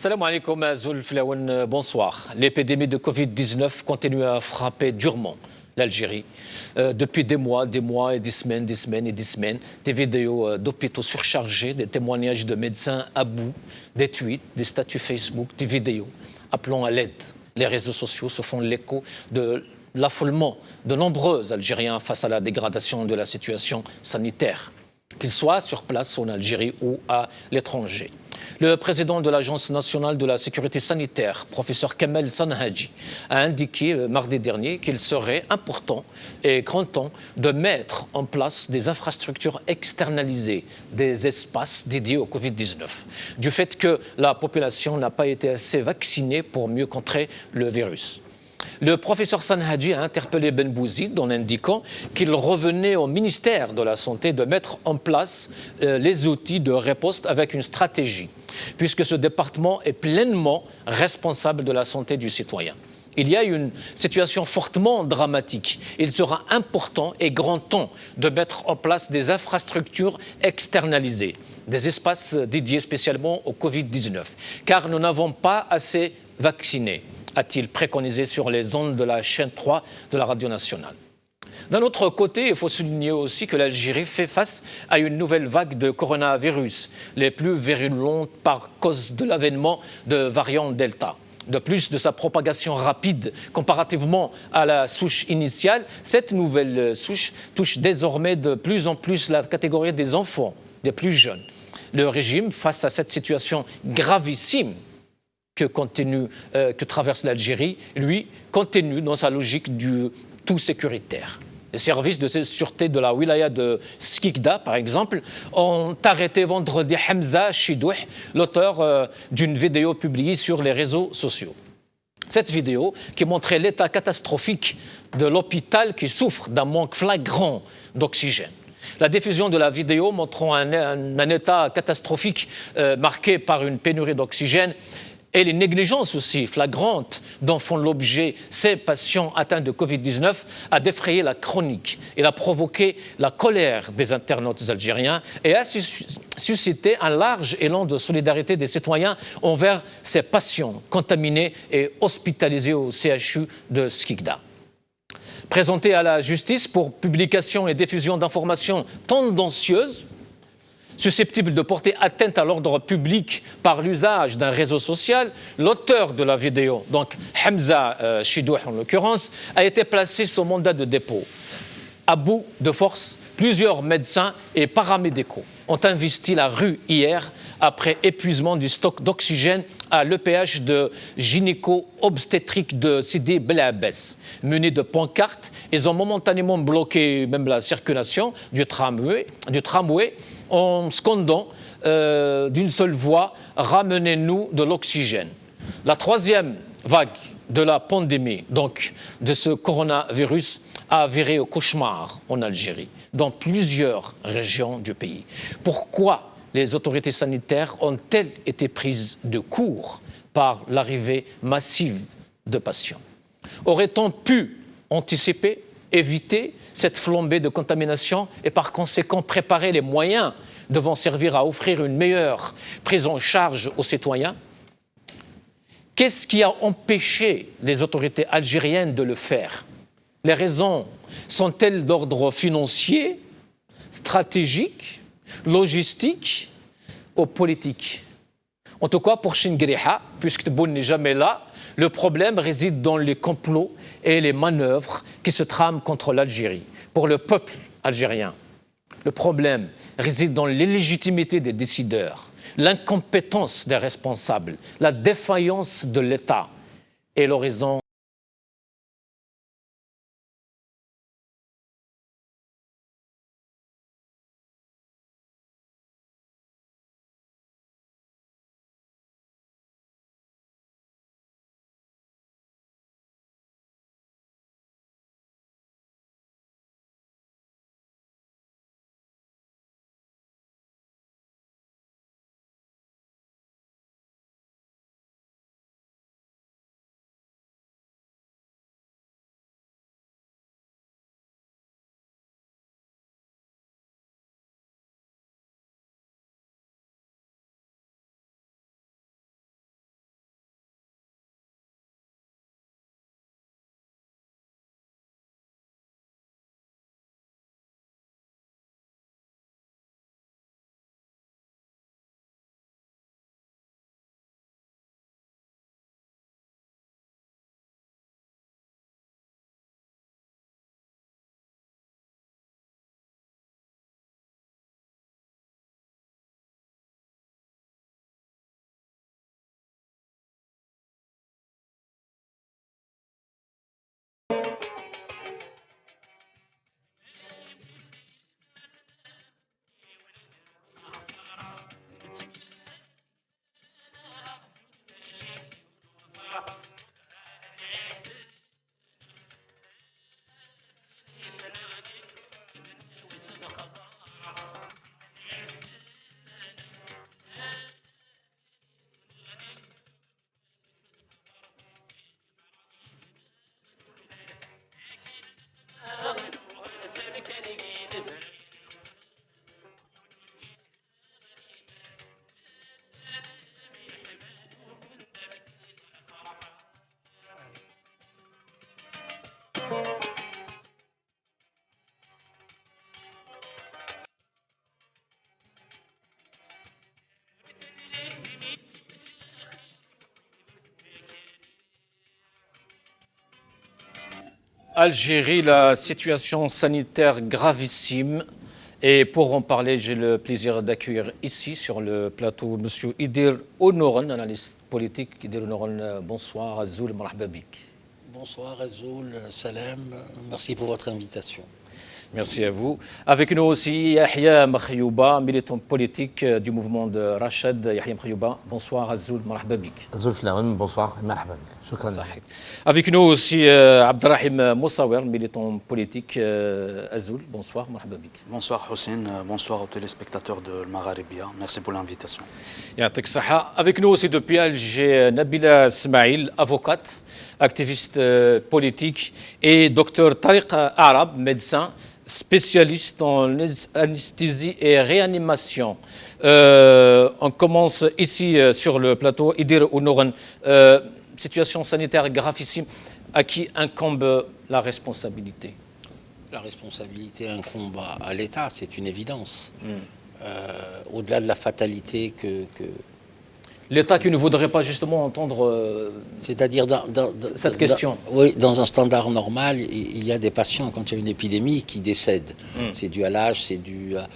Salam alaikum, Azul Flaoun, bonsoir. L'épidémie de Covid-19 continue à frapper durement l'Algérie. Depuis des mois et des semaines. Des vidéos d'hôpitaux surchargés, des témoignages de médecins à bout, des tweets, des statuts Facebook, des vidéos appelant à l'aide. Les réseaux sociaux se font l'écho de l'affolement de nombreux Algériens face à la dégradation de la situation sanitaire, qu'ils soient sur place en Algérie ou à l'étranger. Le président de l'Agence nationale de la sécurité sanitaire, professeur Kamel Sanhaji, a indiqué mardi dernier qu'il serait important et grand temps de mettre en place des infrastructures externalisées, des espaces dédiés au Covid-19, du fait que la population n'a pas été assez vaccinée pour mieux contrer le virus. Le professeur Sanhaji a interpellé Ben Bouzid en indiquant qu'il revenait au ministère de la Santé de mettre en place les outils de riposte avec une stratégie, puisque ce département est pleinement responsable de la santé du citoyen. Il y a une situation fortement dramatique. Il sera important et grand temps de mettre en place des infrastructures externalisées, des espaces dédiés spécialement au Covid-19, car nous n'avons pas assez vaccinés, a-t-il préconisé sur les ondes de la chaîne 3 de la radio nationale. D'un autre côté, il faut souligner aussi que l'Algérie fait face à une nouvelle vague de coronavirus, les plus virulentes par cause de l'avènement de variant Delta. De plus de sa propagation rapide comparativement à la souche initiale, cette nouvelle souche touche désormais de plus en plus la catégorie des enfants, des plus jeunes. Le régime, face à cette situation gravissime que traverse l'Algérie, lui, continue dans sa logique du tout sécuritaire. Les services de sûreté de la wilaya de Skikda, par exemple, ont arrêté vendredi Hamza Chidouh, l'auteur d'une vidéo publiée sur les réseaux sociaux. Cette vidéo qui montrait l'état catastrophique de l'hôpital qui souffre d'un manque flagrant d'oxygène. La diffusion de la vidéo montrant un état catastrophique marqué par une pénurie d'oxygène et les négligences aussi flagrantes dont font l'objet ces patients atteints de Covid-19 a défrayé la chronique. Il a provoqué la colère des internautes algériens et a suscité un large élan de solidarité des citoyens envers ces patients contaminés et hospitalisés au CHU de Skikda. Présenté à la justice pour publication et diffusion d'informations tendancieuses, susceptible de porter atteinte à l'ordre public par l'usage d'un réseau social, l'auteur de la vidéo, donc Hamza Chidouh en l'occurrence, a été placé sous mandat de dépôt. À bout de force, plusieurs médecins et paramédicaux ont investi la rue hier après épuisement du stock d'oxygène à l'EPH de gynéco-obstétrique de Sidi Belabès. Munis de pancartes, ils ont momentanément bloqué même la circulation du tramway en scandant d'une seule voix « Ramenez-nous de l'oxygène ». La troisième vague de la pandémie, donc de ce coronavirus, a viré au cauchemar en Algérie, dans plusieurs régions du pays. Pourquoi les autorités sanitaires ont-elles été prises de court par l'arrivée massive de patients? Aurait-on pu anticiper, éviter cette flambée de contamination et par conséquent préparer les moyens devant servir à offrir une meilleure prise en charge aux citoyens? Qu'est-ce qui a empêché les autorités algériennes de le faire? Les raisons sont-elles d'ordre financier, stratégique, logistique ou politique? En tout cas, pour Chingriha, puisque Tebboune n'est jamais là, le problème réside dans les complots et les manœuvres qui se trament contre l'Algérie. Pour le peuple algérien, le problème réside dans l'illégitimité des décideurs, l'incompétence des responsables, la défaillance de l'État et l'horizon Algérie, la situation sanitaire gravissime. Et pour en parler, j'ai le plaisir d'accueillir ici sur le plateau M. Idir Onoran, analyste politique. Idir Onoran, bonsoir. Azoul Marhababik. Bonsoir Azoul, salam, merci pour votre invitation. Merci à vous. Avec nous aussi Yahya Makhyouba, militant politique du mouvement de Rachad. Yahya Makhyouba, bonsoir. Azoul Marhababik. Azoul Filaouen, bonsoir. Marhababik. Shukran. Avec nous aussi Abdelrahim Moussawer, militant politique. Azoul, bonsoir. Marhababik. Bonsoir Hossein, bonsoir aux téléspectateurs de Magharibia. Merci pour l'invitation. Avec nous aussi depuis Alger, Nabila Smaïl, avocate, activiste politique, et docteur Tariq Arab, médecin, spécialiste en anesthésie et réanimation. On commence ici sur le plateau. Idir Onoran, situation sanitaire gravissime. À qui incombe la responsabilité? La responsabilité incombe à l'État, c'est une évidence. Au-delà de la fatalité que l'État qui ne voudrait pas justement entendre c'est-à-dire cette question. Oui, dans un standard normal, il y a des patients, quand il y a une épidémie, qui décèdent. C'est dû à l'âge, c'est dû à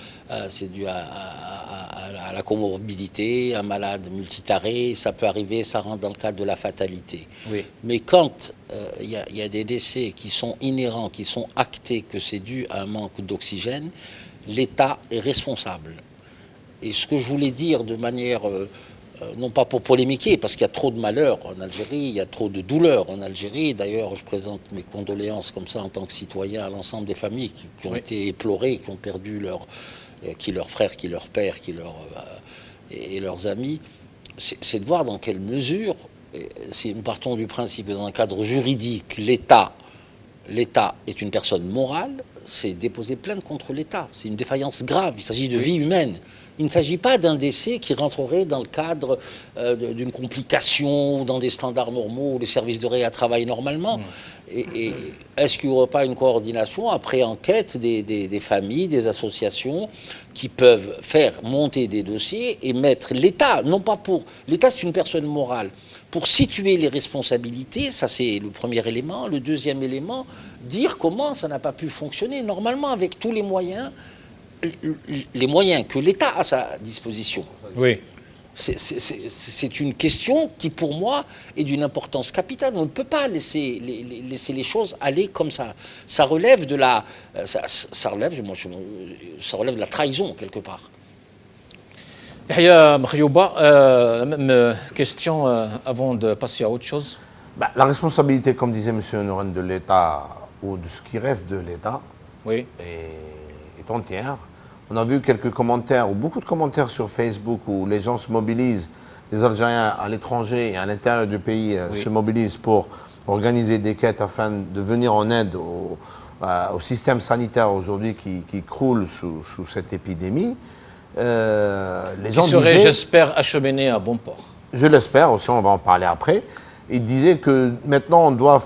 la comorbidité, un malade multitaré, ça peut arriver, ça rentre dans le cadre de la fatalité. Oui. Mais quand il y a des décès qui sont inhérents, qui sont actés, que c'est dû à un manque d'oxygène, l'État est responsable. Et ce que je voulais dire de manière... non pas pour polémiquer, parce qu'il y a trop de malheurs en Algérie, il y a trop de douleurs en Algérie. D'ailleurs, je présente mes condoléances comme ça en tant que citoyen à l'ensemble des familles qui ont été éplorées, qui ont perdu leurs frères, qui leurs pères, et leurs amis. C'est de voir dans quelle mesure, si nous partons du principe que dans un cadre juridique, l'État est une personne morale, c'est déposer plainte contre l'État. C'est une défaillance grave, il s'agit de vie humaine. Il ne s'agit pas d'un décès qui rentrerait dans le cadre d'une complication ou dans des standards normaux où les services de réa travaillent normalement. Et est-ce qu'il n'y aurait pas une coordination après enquête des familles, des associations qui peuvent faire monter des dossiers et mettre l'État, non pas pour... L'État, c'est une personne morale. Pour situer les responsabilités, ça c'est le premier élément. Le deuxième élément, dire comment ça n'a pas pu fonctionner normalement avec tous les moyens que l'État a à sa disposition. Oui. C'est une question qui, pour moi, est d'une importance capitale. On ne peut pas laisser les choses aller comme ça. Ça relève de la, ça relève de la trahison, quelque part. Yahya Makhyouba, la même question avant de passer à autre chose. La responsabilité, comme disait M. Onoran, de l'État, ou de ce qui reste de l'État, oui, est entière. On a vu quelques commentaires, ou beaucoup de commentaires sur Facebook, où les gens se mobilisent, les Algériens à l'étranger et à l'intérieur du pays se mobilisent pour organiser des quêtes afin de venir en aide au système sanitaire aujourd'hui qui croule sous cette épidémie. Les gens serait, j'espère, acheminé à bon port. Je l'espère aussi, on va en parler après. Il disait que maintenant on doit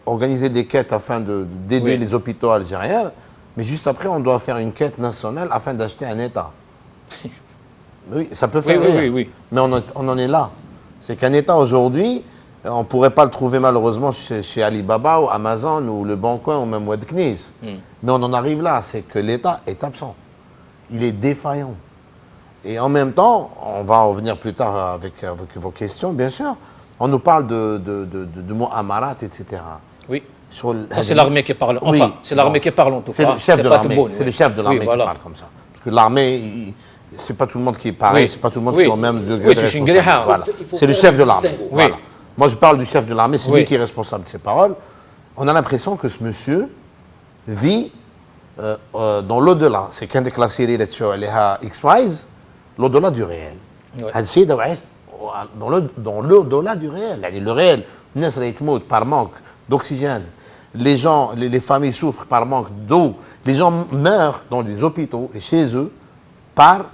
organiser des quêtes afin d'aider les hôpitaux algériens, mais juste après on doit faire une quête nationale afin d'acheter un État. Oui, ça peut faire rire, mais on en est là. C'est qu'un État aujourd'hui, on ne pourrait pas le trouver malheureusement chez Alibaba ou Amazon ou Le Bon Coin ou même Wedknis. Mais on en arrive là, c'est que l'État est absent. Il est défaillant. Et en même temps, on va en revenir plus tard avec vos questions, bien sûr. On nous parle de mots amarat, etc. Oui. Ça, c'est l'armée qui parle. Enfin, c'est l'armée qui parle en tout cas. C'est le chef de l'armée. C'est le chef de l'armée qui parle comme ça. Parce que l'armée, c'est pas tout le monde qui est pareil, c'est pas tout le monde qui est au même degré de responsabilité. Voilà. C'est le chef de l'armée. Voilà. Moi, je parle du chef de l'armée, c'est lui qui est responsable de ses paroles. On a l'impression que ce monsieur vit dans l'au-delà. C'est qu'un des classés X-Rise, l'au-delà du réel. Dans l'au-delà du réel. Le réel, par manque d'oxygène. Les gens, les familles souffrent par manque d'eau. Les gens meurent dans des hôpitaux et chez eux par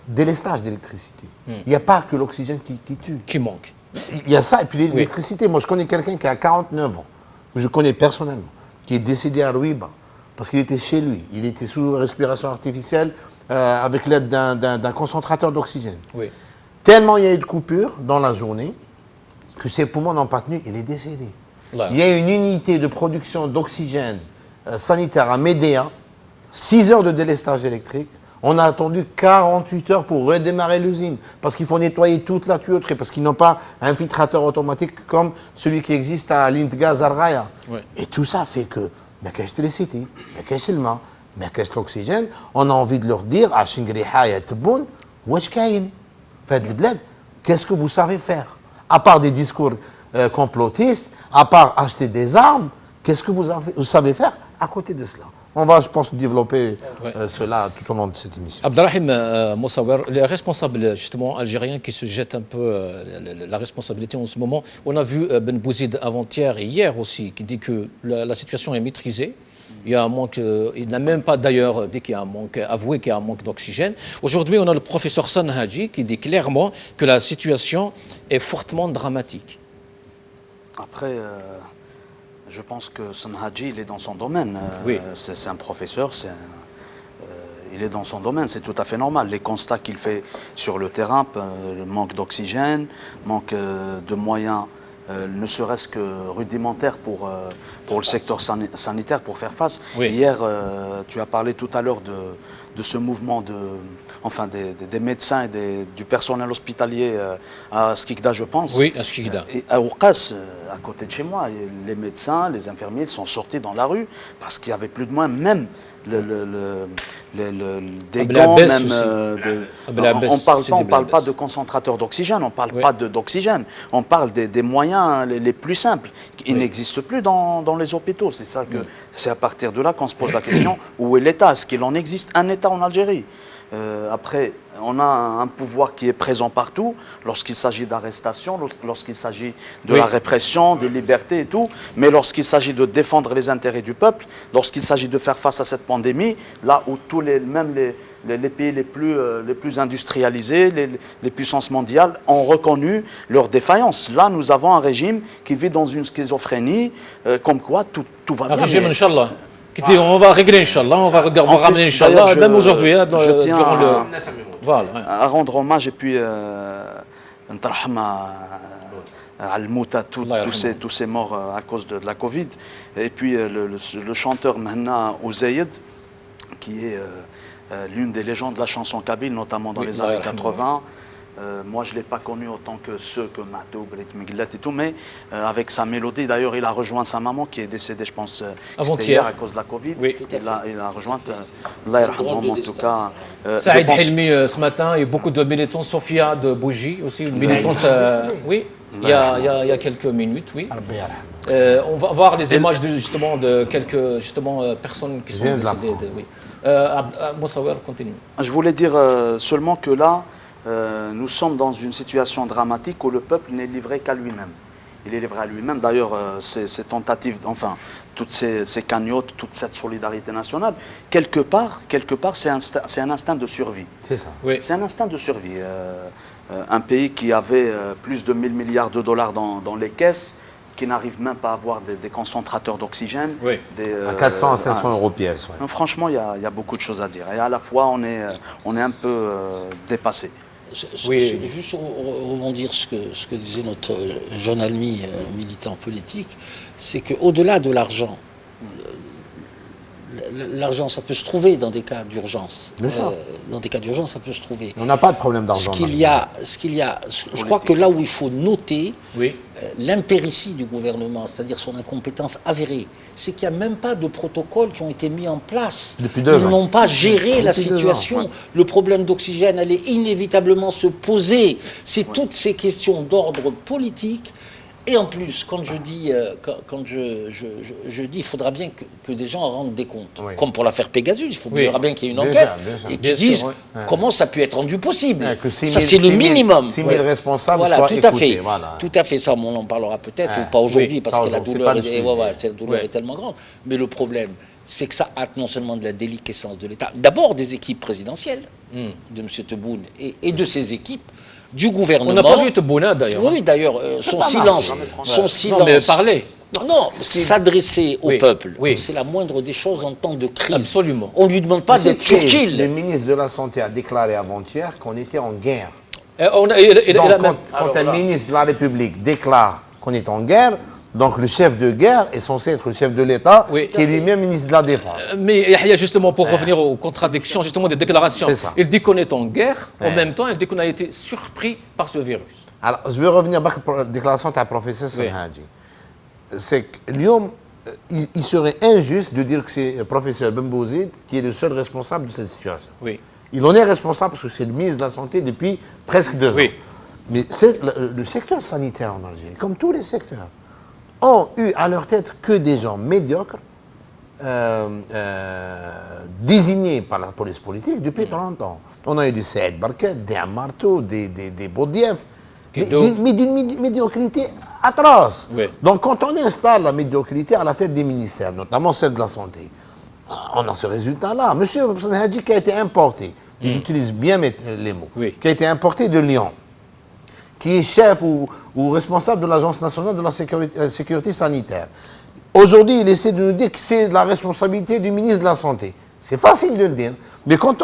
délestage d'électricité. Il n'y a pas que l'oxygène qui tue. Qui manque. Il y a ça et puis l'électricité. Moi, je connais quelqu'un qui a 49 ans, que je connais personnellement, qui est décédé à Rouiba parce qu'il était chez lui. Il était sous respiration artificielle avec l'aide d'un concentrateur d'oxygène. Oui. Tellement il y a eu de coupures dans la journée que ses poumons n'ont pas tenu, il est décédé. Il y a une unité de production d'oxygène sanitaire à Médéa, 6 heures de délestage électrique. On a attendu 48 heures pour redémarrer l'usine, parce qu'il faut nettoyer toute la tuyauterie, parce qu'ils n'ont pas un filtrateur automatique comme celui qui existe à l'Intgaz Argaya. Et tout ça fait que, mais qu'est-ce que l'électricité, mais qu'est-ce le main, mais qu'est-ce l'oxygène, on a envie de leur dire, à Shingriha et Teboun, wesh kayin, faites le bled, qu'est-ce que vous savez faire? À part des discours complotistes, à part acheter des armes, qu'est-ce que vous savez faire à côté de cela? On va, je pense, développer cela tout au long de cette émission. Abdelrahim Moussawer, les responsables justement algériens qui se jettent un peu la responsabilité en ce moment. On a vu Ben Bouzid avant-hier et hier aussi qui dit que la situation est maîtrisée. Il y a un manque, il n'a même pas d'ailleurs dit qu'il y a un manque, avoué qu'il y a un manque d'oxygène. Aujourd'hui, on a le professeur San Hadji qui dit clairement que la situation est fortement dramatique. Après, je pense que San Hadji, il est dans son domaine. Oui. C'est un professeur, il est dans son domaine, c'est tout à fait normal. Les constats qu'il fait sur le terrain, le manque d'oxygène, manque de moyens, ne serait-ce que rudimentaires pour le secteur sanitaire, pour faire face. Oui. Hier, tu as parlé tout à l'heure de ce mouvement des médecins et du personnel hospitalier à Skikda, je pense. Oui, à Skikda. Et à Ouqas, à côté de chez moi, les médecins, les infirmiers sont sortis dans la rue parce qu'il n'y avait plus de moyens, même des gants, même on parle pas de concentrateur d'oxygène, on parle pas d'oxygène, on parle des moyens les plus simples. Ils n'existent plus dans les hôpitaux. C'est ça que c'est à partir de là qu'on se pose la question, où est l'État? Est-ce qu'il en existe un État en Algérie? Après, on a un pouvoir qui est présent partout, lorsqu'il s'agit d'arrestation, lorsqu'il s'agit de la répression, des libertés et tout, mais lorsqu'il s'agit de défendre les intérêts du peuple, lorsqu'il s'agit de faire face à cette pandémie, là où même les pays les plus industrialisés, les puissances mondiales ont reconnu leur défaillance. Là, nous avons un régime qui vit dans une schizophrénie, comme quoi tout va bien. Un régime, Inch'Allah. On va régler, Inch'Allah, on va ramener, Inch'Allah, même aujourd'hui, je tiens voilà, à rendre hommage et puis Al-Mouta, tous ces morts à cause de la Covid. Et puis le chanteur Mhenna Ouzayed, qui est l'une des légendes de la chanson kabyle, notamment dans les années 80. Moi, je ne l'ai pas connu autant que ceux que Matoub, Miglet et tout, mais avec sa mélodie. D'ailleurs, il a rejoint sa maman qui est décédée, je pense, hier à cause de la Covid. Oui. Il a rejoint, en tout cas. Saïd Helmi, ce matin, il y a beaucoup de militants. Sophia de Bougie aussi, une militante. Oui, il y a quelques minutes, oui. On va voir les images de quelques personnes qui sont décédées. Oui. Moussawer, continue. Je voulais dire seulement que là, nous sommes dans une situation dramatique où le peuple n'est livré qu'à lui-même. Il est livré à lui-même. D'ailleurs, ces tentatives, enfin, toutes ces cagnottes, toute cette solidarité nationale, quelque part c'est un instinct de survie. C'est ça. Oui. C'est un instinct de survie. Un pays qui avait plus de 1000 milliards de dollars dans les caisses, qui n'arrive même pas à avoir des concentrateurs d'oxygène. Oui. À 400 à 500 euros pièce. Ouais. Franchement, il y a beaucoup de choses à dire. Et à la fois, on est un peu dépassé. Oui. Juste rebondir ce que disait notre jeune ami militant politique, c'est qu'au-delà de l'argent, l'argent, ça peut se trouver dans des cas d'urgence. Dans des cas d'urgence, ça peut se trouver. On n'a pas de problème d'argent. Je crois que là où il faut noter oui. L'impéritie du gouvernement, c'est-à-dire son incompétence avérée, c'est qu'il n'y a même pas de protocoles qui ont été mis en place. Depuis 2 ans. Ils n'ont pas géré la situation. Ouais. Le problème d'oxygène allait inévitablement se poser. C'est toutes ces questions d'ordre politique. Et en plus, quand je dis, il faudra bien que des gens rendent des comptes. Oui. Comme pour l'affaire Pegasus, il faudra bien qu'il y ait une enquête et qu'ils disent comment ça a pu être rendu possible. Ça, c'est le minimum. 6 000 responsables soient écoutés. Tout à fait, ça, on en parlera peut-être, ou pas aujourd'hui, parce que la douleur est tellement grande. Mais le problème, c'est que ça acte non seulement de la déliquescence de l'État, d'abord des équipes présidentielles, de M. Tebboune et de ses équipes, du gouvernement. On n'a pas vu Tebboune d'ailleurs. Oui, d'ailleurs, son silence. Non, mais parler. Non, s'adresser au peuple, c'est la moindre des choses en temps de crise. Absolument. On ne lui demande pas d'être Churchill. Le ministre de la Santé a déclaré avant-hier qu'on était en guerre. Donc, quand un ministre de la République déclare qu'on est en guerre, Donc le chef de guerre est censé être le chef de l'État, qui est lui-même ministre de la Défense. Mais il y a justement, pour revenir aux contradictions justement des déclarations, il dit qu'on est en guerre, en même temps il dit qu'on a été surpris par ce virus. Alors je vais revenir à la déclaration de la professeur Sanhaji. C'est que Lyon, il serait injuste de dire que c'est le professeur Ben Bouzid qui est le seul responsable de cette situation. Oui. Il en est responsable parce que c'est le ministre de la Santé depuis presque 2 ans. Mais le secteur sanitaire en Algérie, comme tous les secteurs, ont eu à leur tête que des gens médiocres, désignés par la police politique depuis 30 ans. On a eu du Saïd Barket, des Amartou, des Boudief, mais d'une médiocrité atroce. Oui. Donc quand on installe la médiocrité à la tête des ministères, notamment celle de la Santé, on a ce résultat-là. Monsieur Sanhaji qui a été importé, j'utilise bien les mots, qui a été importé de Lyon, qui est chef ou responsable de l'Agence nationale de la sécurité sanitaire. Aujourd'hui, il essaie de nous dire que c'est la responsabilité du ministre de la Santé. C'est facile de le dire, mais quand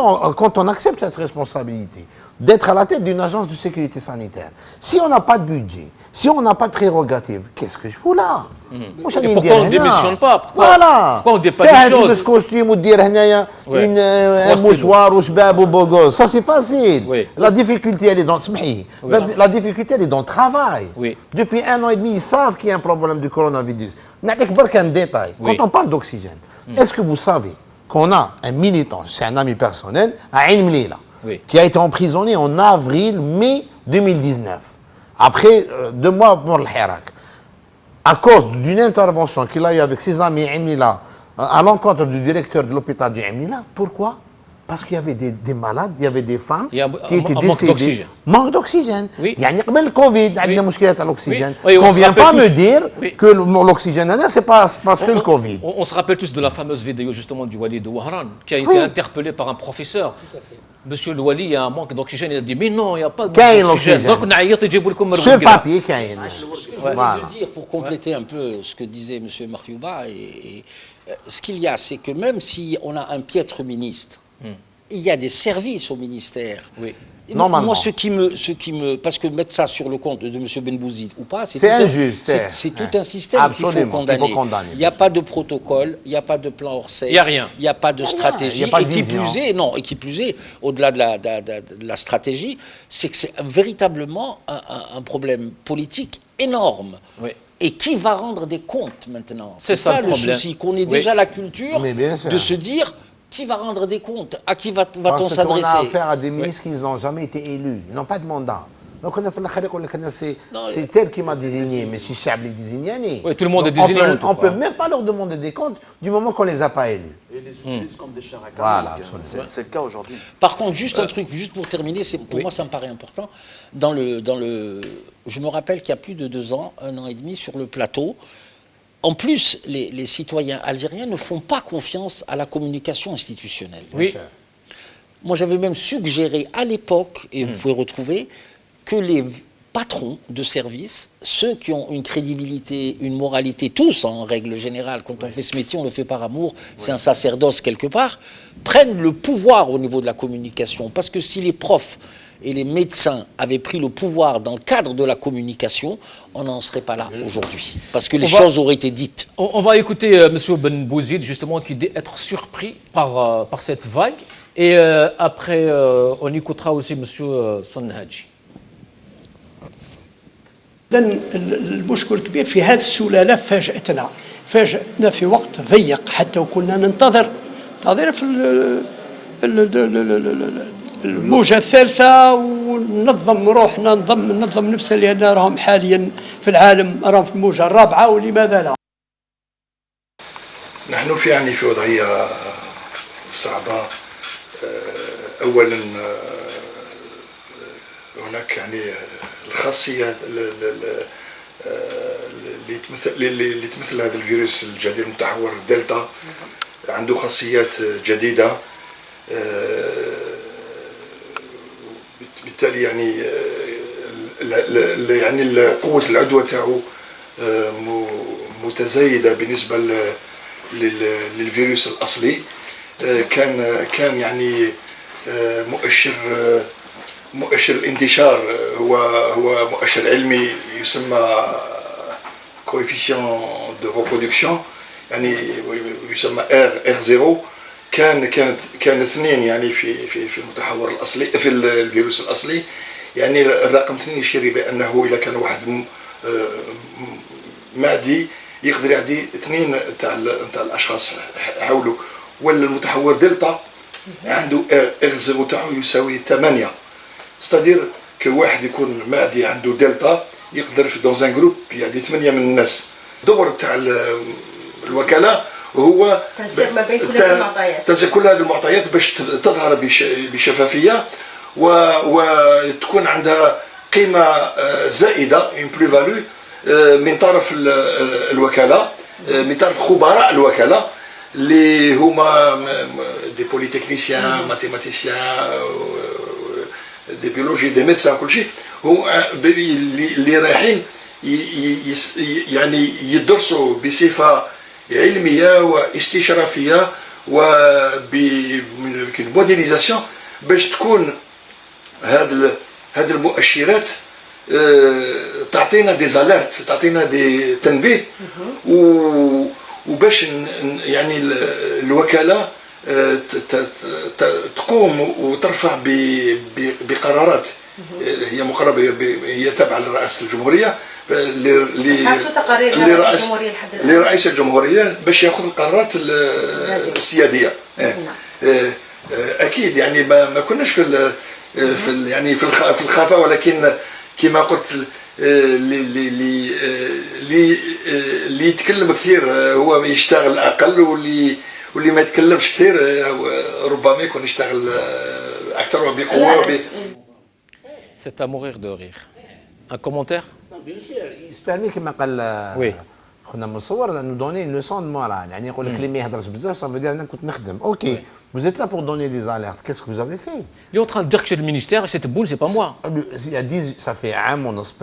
on accepte cette responsabilité d'être à la tête d'une agence de sécurité sanitaire, si on n'a pas de budget, si on n'a pas de prérogatives, qu'est-ce que je fous là? Pourquoi on ne démissionne pas? Pourquoi on ne dit pas des choses? Ce costume ou dire un mouchoir ou chbab ou bogos, ça c'est facile. La difficulté elle est dans la difficulté elle est dans le travail. Depuis 1 an et demi, ils savent qu'il y a un problème de coronavirus. Un détail. Quand on parle d'oxygène, est-ce que vous savez qu'on a un militant, c'est un ami personnel, à Ain Mlila, qui a été emprisonné en avril-mai 2019, après 2 mois pour le Hirak, à cause d'une intervention qu'il a eue avec ses amis Ain Mlila à l'encontre du directeur de l'hôpital de Ain Mlila. Pourquoi? Parce qu'il y avait des malades, il y avait des femmes qui étaient décédées. Manque d'oxygène. Il y a le Covid, il y a des problèmes à l'oxygène. On ne vient pas me dire que l'oxygène, c'est parce que le Covid. On se rappelle tous de la fameuse vidéo justement du Wali de Wahran, qui a été interpellé par un professeur. Monsieur le Wali, il y a un manque d'oxygène. Il a dit, mais non, il n'y a pas d'oxygène. Donc, on a sur le papier, qu'il y a. Ce que je voulais dire, pour compléter un peu ce que disait M. Mariouba, ce qu'il y a, c'est que même si on a un piètre ministre, il y a des services au ministère. Normalement. Moi, ce qui me, parce que mettre ça sur le compte de M. Ben Bouzid ou pas, c'est injuste. C'est tout un système qu'il faut condamner. Il n'y a pas de protocole, il n'y a pas de plan Orsay, il n'y a rien. Il n'y a pas de stratégie. Et qui plus est, au-delà de la stratégie, c'est que c'est véritablement un problème politique énorme. Et qui va rendre des comptes maintenant? C'est ça le souci, qu'on ait déjà la culture de se dire... Qui va rendre des comptes? À qui va-t-on s'adresser? On a affaire à des ministres qui n'ont jamais été élus. Ils n'ont pas de mandat. Donc c'est elle qui m'a désigné, mais si Chabli désigné. Oui, tout le monde est désigné. On ne peut même pas leur demander des comptes du moment qu'on ne les a pas élus. Et les utilisent comme des chars à Voilà, c'est le cas aujourd'hui. Par contre, juste un truc, juste pour terminer, pour moi ça me paraît important. Je me rappelle qu'il y a plus de 2 ans, 1 an et demi, sur le plateau, en plus, les citoyens algériens ne font pas confiance à la communication institutionnelle. Moi, j'avais même suggéré à l'époque, et vous pouvez retrouver, que les patrons de service, ceux qui ont une crédibilité, une moralité, tous en règle générale, quand on fait ce métier, on le fait par amour, c'est un sacerdoce quelque part, prennent le pouvoir au niveau de la communication. Parce que si les profs et les médecins avaient pris le pouvoir dans le cadre de la communication, on n'en serait pas là aujourd'hui. Parce que les choses auraient été dites. On va écouter M. Ben Bouzid, justement, qui dit être surpris par cette vague. Et après, on écoutera aussi M. Sanhaji. المشكل الكبير في هذه السلالة فاجأتنا في وقت ضيق حتى وكنا ننتظر في الموجة الثالثة وننظم روحنا ننظم نفسنا لأن راهم حاليا في العالم راهم في الموجة الرابعة ولماذا لا؟ نحن في وضعية صعبة. أولا هناك الخاصية اللي تمثل هذا الفيروس الجديد المتحور دلتا عنده خاصيات جديدة. بالتالي قوة العدوى تاعو متزايدة بالنسبة للفيروس الأصلي. كان مؤشر الانتشار هو مؤشر علمي يسمى coefficient de reproduction يعني يسمى R0 كان 2 يعني في المتحور الاصلي في الفيروس الاصلي يعني الرقم 2 يشير بانه اذا كان واحد معدي يقدر يعدي 2 تاع الاشخاص حوله، ولا المتحور دلتا عنده R0 تاعو يساوي 8 ستادير كو واحد يكون معدي عنده دلتا يقدر في دون جروب يعدي 8 من الناس. الدور تاع الوكاله هو تنسيق ما بين كل هذه المعطيات، تنسيق كل هذه المعطيات باش تظهر بشفافيه وتكون عندها قيمه زائده اون بلو فالو من طرف الوكاله، من طرف خبراء الوكاله اللي هما دي بوليتكنيسيان ماتيماتيسيان دي بيولوجي دي ميدسان كل شيء، هو اللي رايحين يعني يدرسوا بصفه علميه واستشرافيه وبموديليزاسيون باش تكون هاد المؤشرات تعطينا دي زاليرت، تعطينا دي تنبيه وباش يعني الوكاله تقوم وترفع بقرارات هي مقربه، هي تابعه لرئاسه الجمهوريه لرئيس الجمهوريه باش ياخذ القرارات السياديه. اكيد يعني ما كناش في يعني في الخفاء، ولكن كما قلت اللي يتكلم كثير هو يشتغل اقل، واللي ما يتكلمش كثير ربما يكون يشتغل اكثر وبقوه. C'est à mourir de rire. Un commentaire? Non, bien sûr, il se permet كما قال خونا مصور انه دوني une leçon de morale، يعني يقول لك اللي ما يهضرش بزاف ça veut dire انا كنت نخدم. OK. Vous êtes là pour donner des alertes. Qu'est-ce que vous avez fait? Il est en train de dire que c'est le ministère et cette boule, c'est pas moi. Ça fait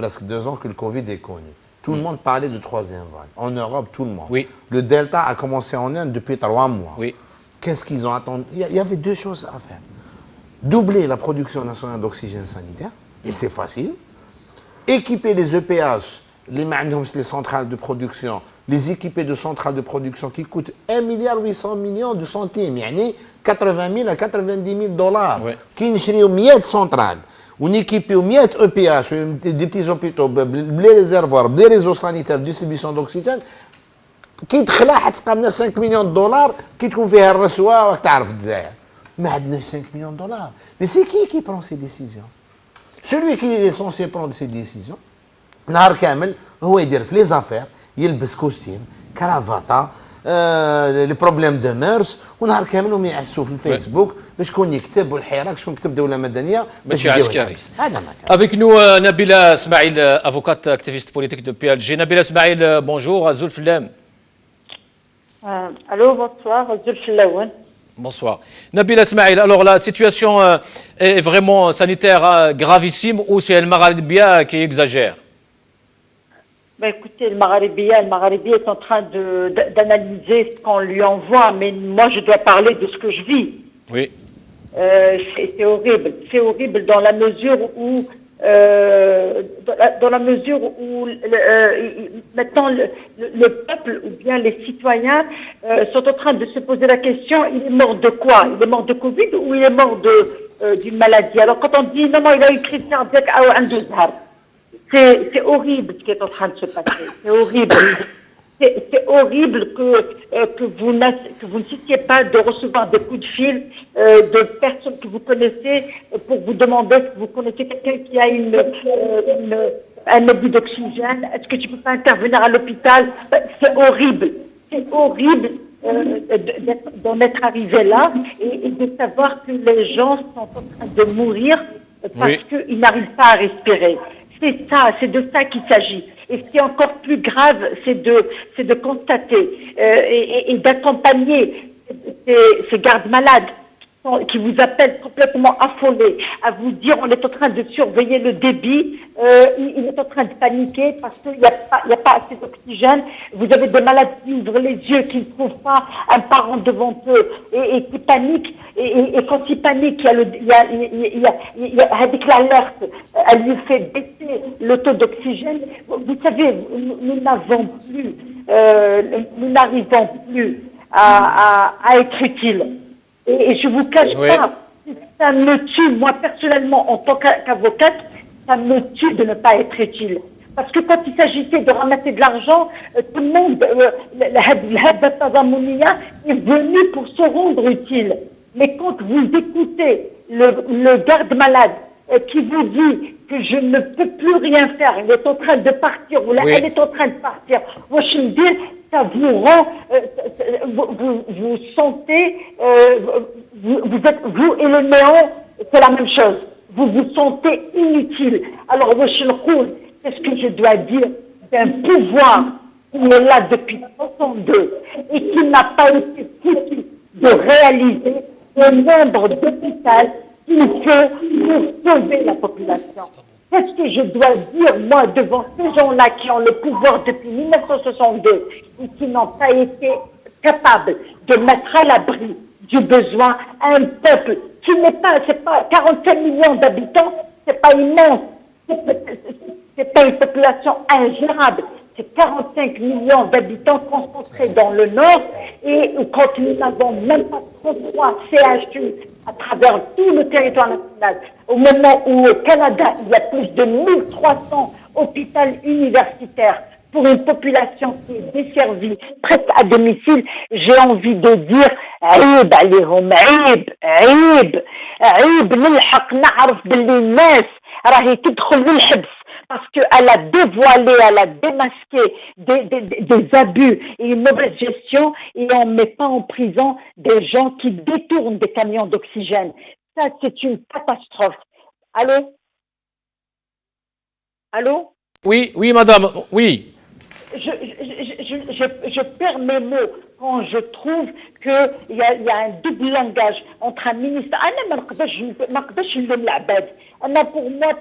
presque 2 ans que le Covid est connu. Tout le monde parlait de 3e vague. En Europe, tout le monde. Oui. Le Delta a commencé en Inde depuis 3 mois. Oui. Qu'est-ce qu'ils ont attendu? Il y avait 2 choses à faire. Doubler la production nationale d'oxygène sanitaire, et c'est facile. Équiper les EPH, les centrales de production, les équiper de centrales de production qui coûtent 1,8 milliard de centimes, يعني 80 000 à 90 000 dollars, qui نشريو 100 centrales, ونيكيبيو 100 EPH, des petits hôpitaux, les réservoirs, des réseaux sanitaires de distribution d'oxygène, كي تخلع حتلقى لنا 5 مليون دولار كي تكون فيها الرشوه راك تعرف الجزائر. ما عندناش 5 مليون دولار. Mais c'est qui prend ces décisions? Celui qui est censé prendre ces décisions, نهار كامل هو يدير في لي زافير، يلبس كوستيم كرافاطه لي بروبليم دو ميرس، ونهار كامل هم يعسوا في الفيسبوك شكون يكتب والحراك شكون يكتب دوله مدنيه ماشي عسكري. هذا ما كان. Avec nous Nabila Smaïl, avocate activiste politique de PLG. Nabila Smaïl, bonjour. Azul Flam. Allô, bonsoir, Azul Flaouen. Bonsoir. Nabila Smaïl, alors la situation est vraiment sanitaire gravissime ou c'est El Maghribia qui exagère? Écoutez, le Maghribia est en train d'analyser ce qu'on lui envoie, mais moi je dois parler de ce que je vis. Oui. C'est horrible. C'est horrible dans la mesure où maintenant le peuple ou bien les citoyens sont en train de se poser la question, il est mort de quoi? Il est mort de Covid ou il est mort d'une maladie? Alors quand on dit non, il a eu crise cardiaque à Andouzhar, c'est horrible ce qui est en train de se passer. C'est horrible. C'est horrible que vous ne cessiez pas de recevoir des coups de fil de personnes que vous connaissez pour vous demander si vous connaissez quelqu'un qui a un abus d'oxygène. Est-ce que tu peux pas intervenir à l'hôpital? C'est horrible. C'est horrible d'en être arrivé là et de savoir que les gens sont en train de mourir parce qu'ils n'arrivent pas à respirer. C'est ça, c'est de ça qu'il s'agit. Et ce qui est encore plus grave, c'est de constater et d'accompagner ces gardes malades qui vous appelle complètement affolé, à vous dire on est en train de surveiller le débit, il est en train de paniquer parce qu'il n'y a pas assez d'oxygène. Vous avez des malades qui ouvrent les yeux, qui ne trouvent pas un parent devant eux et qui paniquent. Et quand ils paniquent, il y a avec l'alerte, elle lui fait baisser le taux d'oxygène. Vous savez, nous n'arrivons plus à être utiles. Et je vous cache pas, ça me tue, moi personnellement, en tant qu'avocate, ça me tue de ne pas être utile. Parce que quand il s'agissait de ramasser de l'argent, tout le monde, est venu pour se rendre utile. Mais quand vous écoutez le garde-malade qui vous dit que je ne peux plus rien faire, il est en train de partir, ou là, elle est en train de partir, moi je me dis, ça vous rend, vous sentez, vous êtes, vous et le néant, c'est la même chose. Vous vous sentez inutile. Alors, qu'est-ce que je dois dire d'un pouvoir qui est là depuis 62 et qui n'a pas été foutu de réaliser le nombre d'hôpitaux qu'il faut pour sauver la population. Qu'est-ce que je dois dire, moi, devant ces gens-là qui ont le pouvoir depuis 1962 et qui n'ont pas été capables de mettre à l'abri du besoin un peuple qui n'est pas, c'est pas 45 millions d'habitants, c'est pas immense, c'est pas une population ingérable, c'est 45 millions d'habitants concentrés dans le nord et quand nous n'avons même pas 33 CHU à travers tout le territoire national, au moment où au Canada, il y a plus de 1300 hôpitaux universitaires pour une population qui est desservie presque à domicile, j'ai envie de dire عيب عليهم عيب نلحق نعرف باللي الناس راهي تدخل للحبس parce qu'elle a dévoilé, elle a démasqué des abus et une mauvaise gestion et on ne met pas en prison des gens qui détournent des camions d'oxygène. Ça, c'est une catastrophe. Allô? Allô? Oui, madame, oui. Je perds mes mots quand je trouve qu'il y a un double langage entre un ministre. Pour moi,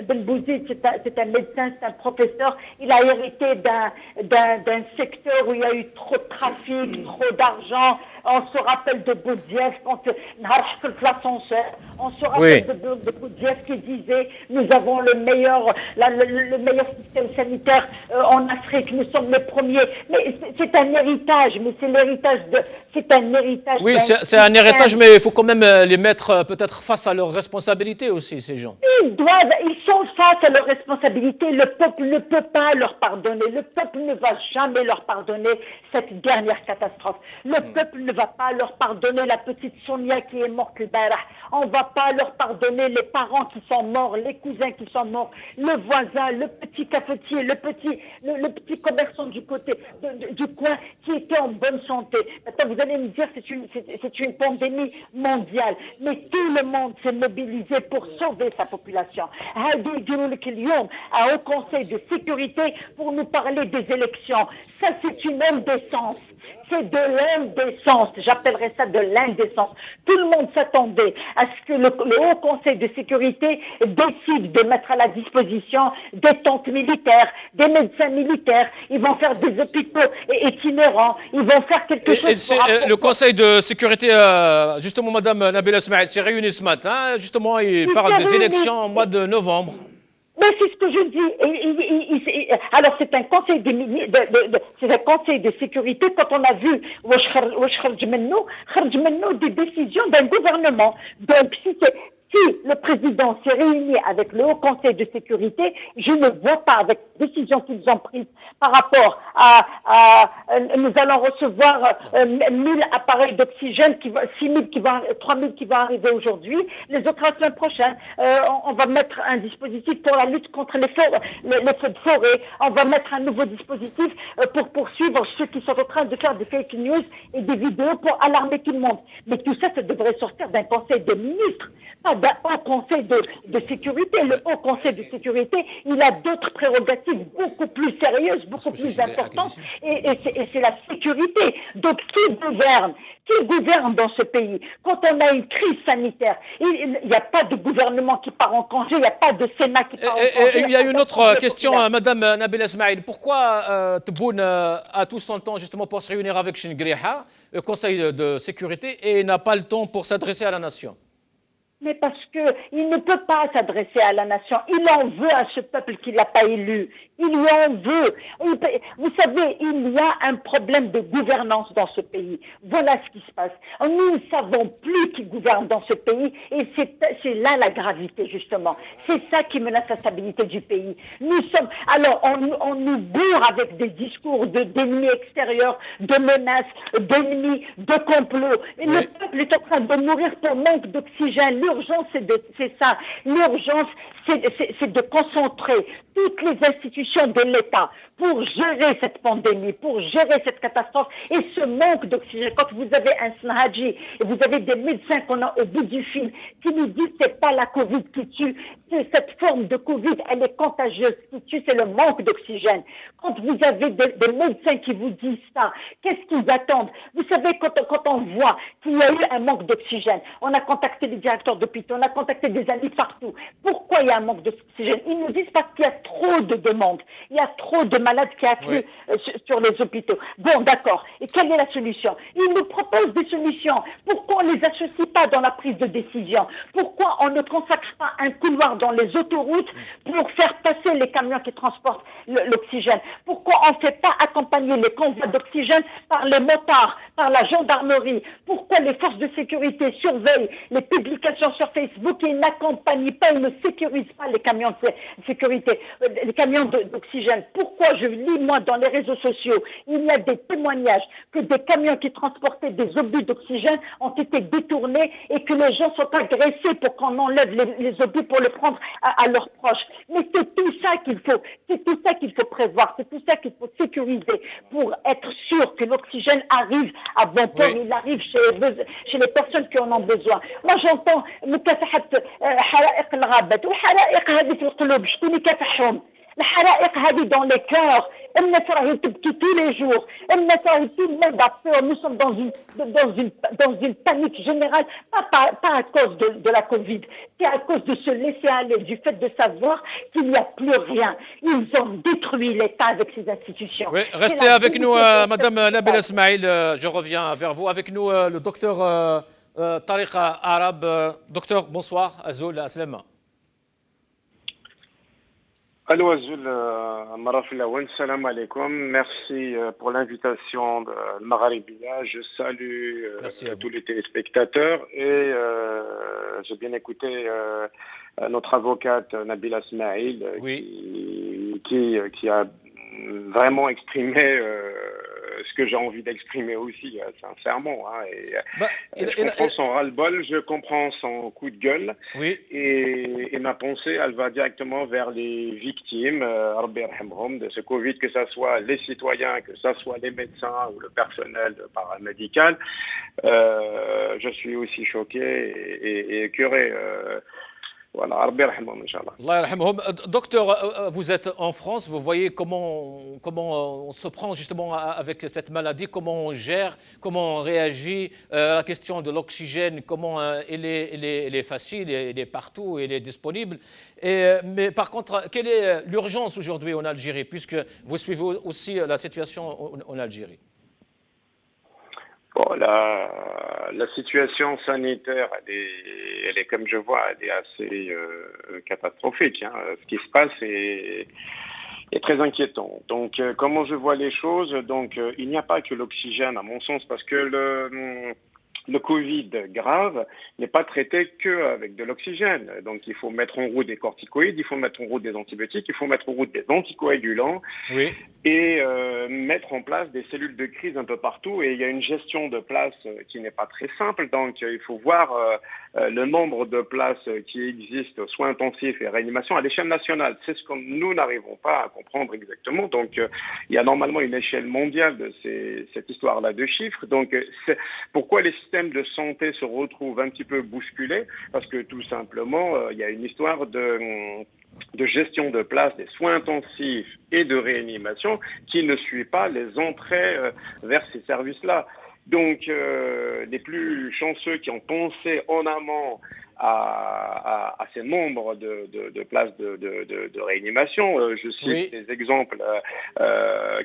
Ben Bouzid, c'est un médecin, c'est un professeur. Il a hérité d'un secteur où il y a eu trop de trafic, trop d'argent. On se rappelle de Boudief quand l'ascenseur. On se rappelle de Boudief qui disait nous avons le meilleur système sanitaire en Afrique. Nous sommes les premiers. Mais c'est un héritage. Mais c'est l'héritage de. C'est un héritage. Oui, c'est un héritage, mais il faut quand même les mettre peut-être face à leurs responsabilités aussi, ces gens. Ils sont face à leurs responsabilités. Le peuple ne peut pas leur pardonner. Le peuple ne va jamais leur pardonner cette dernière catastrophe. Le peuple ne va pas leur pardonner la petite Sonia qui est morte le barah. On ne va pas leur pardonner les parents qui sont morts, les cousins qui sont morts, le voisin, le petit cafetier, le petit commerçant du côté du coin qui était en bonne santé. Maintenant, vous allez me dire c'est une pandémie mondiale, mais tout le monde s'est mobilisé pour sauver sa population. Un haut conseil de sécurité pour nous parler des élections. Ça, c'est une indécence. C'est de l'indécence. J'appellerais ça de l'indécence. Tout le monde s'attendait à ce que le Haut Conseil de sécurité décide de mettre à la disposition des tentes militaires, des médecins militaires. Ils vont faire des hôpitaux itinérants. Ils vont faire quelque chose. Le Conseil de sécurité, justement, Madame Nabila Smaïl, s'est réuni ce matin. Justement, il parle des élections au mois de novembre. Mais c'est ce que je dis. Alors c'est un conseil c'est un conseil de sécurité. Quand on a vu des décisions d'un gouvernement. Donc si le président s'est réuni avec le Haut Conseil de sécurité, je ne vois pas, avec les décisions qu'ils ont prises par rapport à nous allons recevoir 1000 appareils d'oxygène, 6000 3000 qui vont arriver aujourd'hui, les autres la semaine prochaine. On va mettre un dispositif pour la lutte contre les feux de forêt. On va mettre un nouveau dispositif pour poursuivre ceux qui sont en train de faire des fake news et des vidéos pour alarmer tout le monde. Mais tout ça, ça devrait sortir d'un conseil des ministres, pas Haut Conseil de sécurité. Le Haut Conseil de sécurité, il a d'autres prérogatives beaucoup plus sérieuses, beaucoup plus importantes, et c'est la sécurité. Donc, qui gouverne dans ce pays? Quand on a une crise sanitaire, il n'y a pas de gouvernement qui part en congé, il n'y a pas de Sénat qui part en congé. Il y a une autre question, Madame Nabila Smaïl. Pourquoi Tebboune a tout son temps justement pour se réunir avec Chengriha, le Conseil de sécurité, et n'a pas le temps pour s'adresser à la nation? Mais parce qu'il ne peut pas s'adresser à la nation. Il en veut à ce peuple qu'il n'a pas élu. Il lui en veut. Vous savez, il y a un problème de gouvernance dans ce pays. Voilà ce qui se passe. Nous ne savons plus qui gouverne dans ce pays, et c'est là la gravité, justement. C'est ça qui menace la stabilité du pays. Alors, on nous bourre avec des discours d'ennemis extérieurs, de menaces, d'ennemis, de complots. Et le peuple est en train de mourir pour manque d'oxygène. L'urgence, c'est ça. L'urgence, c'est de concentrer toutes les institutions de l'État pour gérer cette pandémie, pour gérer cette catastrophe et ce manque d'oxygène. Quand vous avez un Snahadji et vous avez des médecins qu'on a au bout du fil qui nous disent que c'est pas la Covid qui tue, cette forme de Covid, elle est contagieuse. Ce qui tue, c'est le manque d'oxygène. Quand vous avez des médecins qui vous disent ça, qu'est-ce qu'ils attendent? Vous savez, quand on voit qu'il y a eu un manque d'oxygène, on a contacté les directeurs d'hôpitaux, on a contacté des amis partout. Pourquoi il y a un manque d'oxygène? Ils nous disent parce qu'il y a trop de demandes. Il y a trop de malades qui affluent sur les hôpitaux. Bon, d'accord. Et quelle est la solution? Ils nous proposent des solutions. Pourquoi on ne les associe pas dans la prise de décision? Pourquoi on ne consacre pas un couloir dans les autoroutes pour faire passer les camions qui transportent l'oxygène? Pourquoi on ne fait pas accompagner les convois d'oxygène par les motards, par la gendarmerie? Pourquoi les forces de sécurité surveillent les publications sur Facebook et n'accompagnent pas, ils ne sécurisent pas les camions de sécurité, les camions d'oxygène? Pourquoi, je lis moi dans les réseaux sociaux, il y a des témoignages que des camions qui transportaient des obus d'oxygène ont été détournés et que les gens sont agressés pour qu'on enlève les obus pour le prendre à leurs proches. Mais c'est tout ça qu'il faut prévoir, c'est tout ça qu'il faut sécuriser pour être sûr que l'oxygène arrive à bon port, il arrive chez les personnes qui en ont besoin. Moi j'entends مكافحة حرائق الغابات وحرائق هذه في القلوب شكون يكافحهم؟ الحرائق هذه dans les cœurs. الناس راهي تبكي tous les jours. الناس راهي tout le monde a peur. Nous sommes dans une panique générale, pas à cause de la Covid, c'est à cause de se laisser aller, du fait de savoir qu'il n'y a plus rien. Ils ont détruit l'État avec ces institutions. Oui, restez avec nous, Madame Nabila Smaïl. Je reviens vers vous. Avec nous, le docteur Tariq Arab. Docteur, bonsoir. Azoul, Aslama. Allô Azoul, salam alaikum. Merci pour l'invitation de Maghribia. Je salue tous les téléspectateurs et j'ai bien écouté notre avocate Nabila Smaïl qui a vraiment exprimé ce que j'ai envie d'exprimer aussi, sincèrement. Je comprends son ras-le-bol, je comprends son coup de gueule. Oui. Et ma pensée, elle va directement vers les victimes, Rabbi yarhamhum, de ce Covid, que ce soit les citoyens, que ce soit les médecins ou le personnel paramédical. Je suis aussi choqué et écœuré. Voilà, Rabbi yarhamhum, Inch'Allah. Allah yarhamhum. Docteur, vous êtes en France, vous voyez comment on se prend justement avec cette maladie, comment on gère, comment on réagit, la question de l'oxygène, comment il est facile, il est partout, il est disponible. Mais par contre, quelle est l'urgence aujourd'hui en Algérie, puisque vous suivez aussi la situation en Algérie? Bon, la situation sanitaire, elle est comme je vois, elle est assez catastrophique. Ce qui se passe est très inquiétant. Donc, comment je vois les choses? Donc, il n'y a pas que l'oxygène, à mon sens, parce que le Covid grave n'est pas traité qu'avec de l'oxygène. Donc, il faut mettre en route des corticoïdes, il faut mettre en route des antibiotiques, il faut mettre en route des anticoagulants. Oui. et mettre en place des cellules de crise un peu partout. Et il y a une gestion de places qui n'est pas très simple, donc il faut voir le nombre de places qui existent, soins intensifs et réanimation à l'échelle nationale. C'est ce que nous n'arrivons pas à comprendre exactement. Donc il y a normalement une échelle mondiale de cette histoire-là de chiffres. Donc pourquoi les systèmes de santé se retrouvent un petit peu bousculés? Parce que tout simplement, il y a une histoire de gestion de place des soins intensifs et de réanimation qui ne suit pas les entrées vers ces services-là. Donc, les plus chanceux qui ont pensé en amont à ces nombres de places de réanimation. Je cite des exemples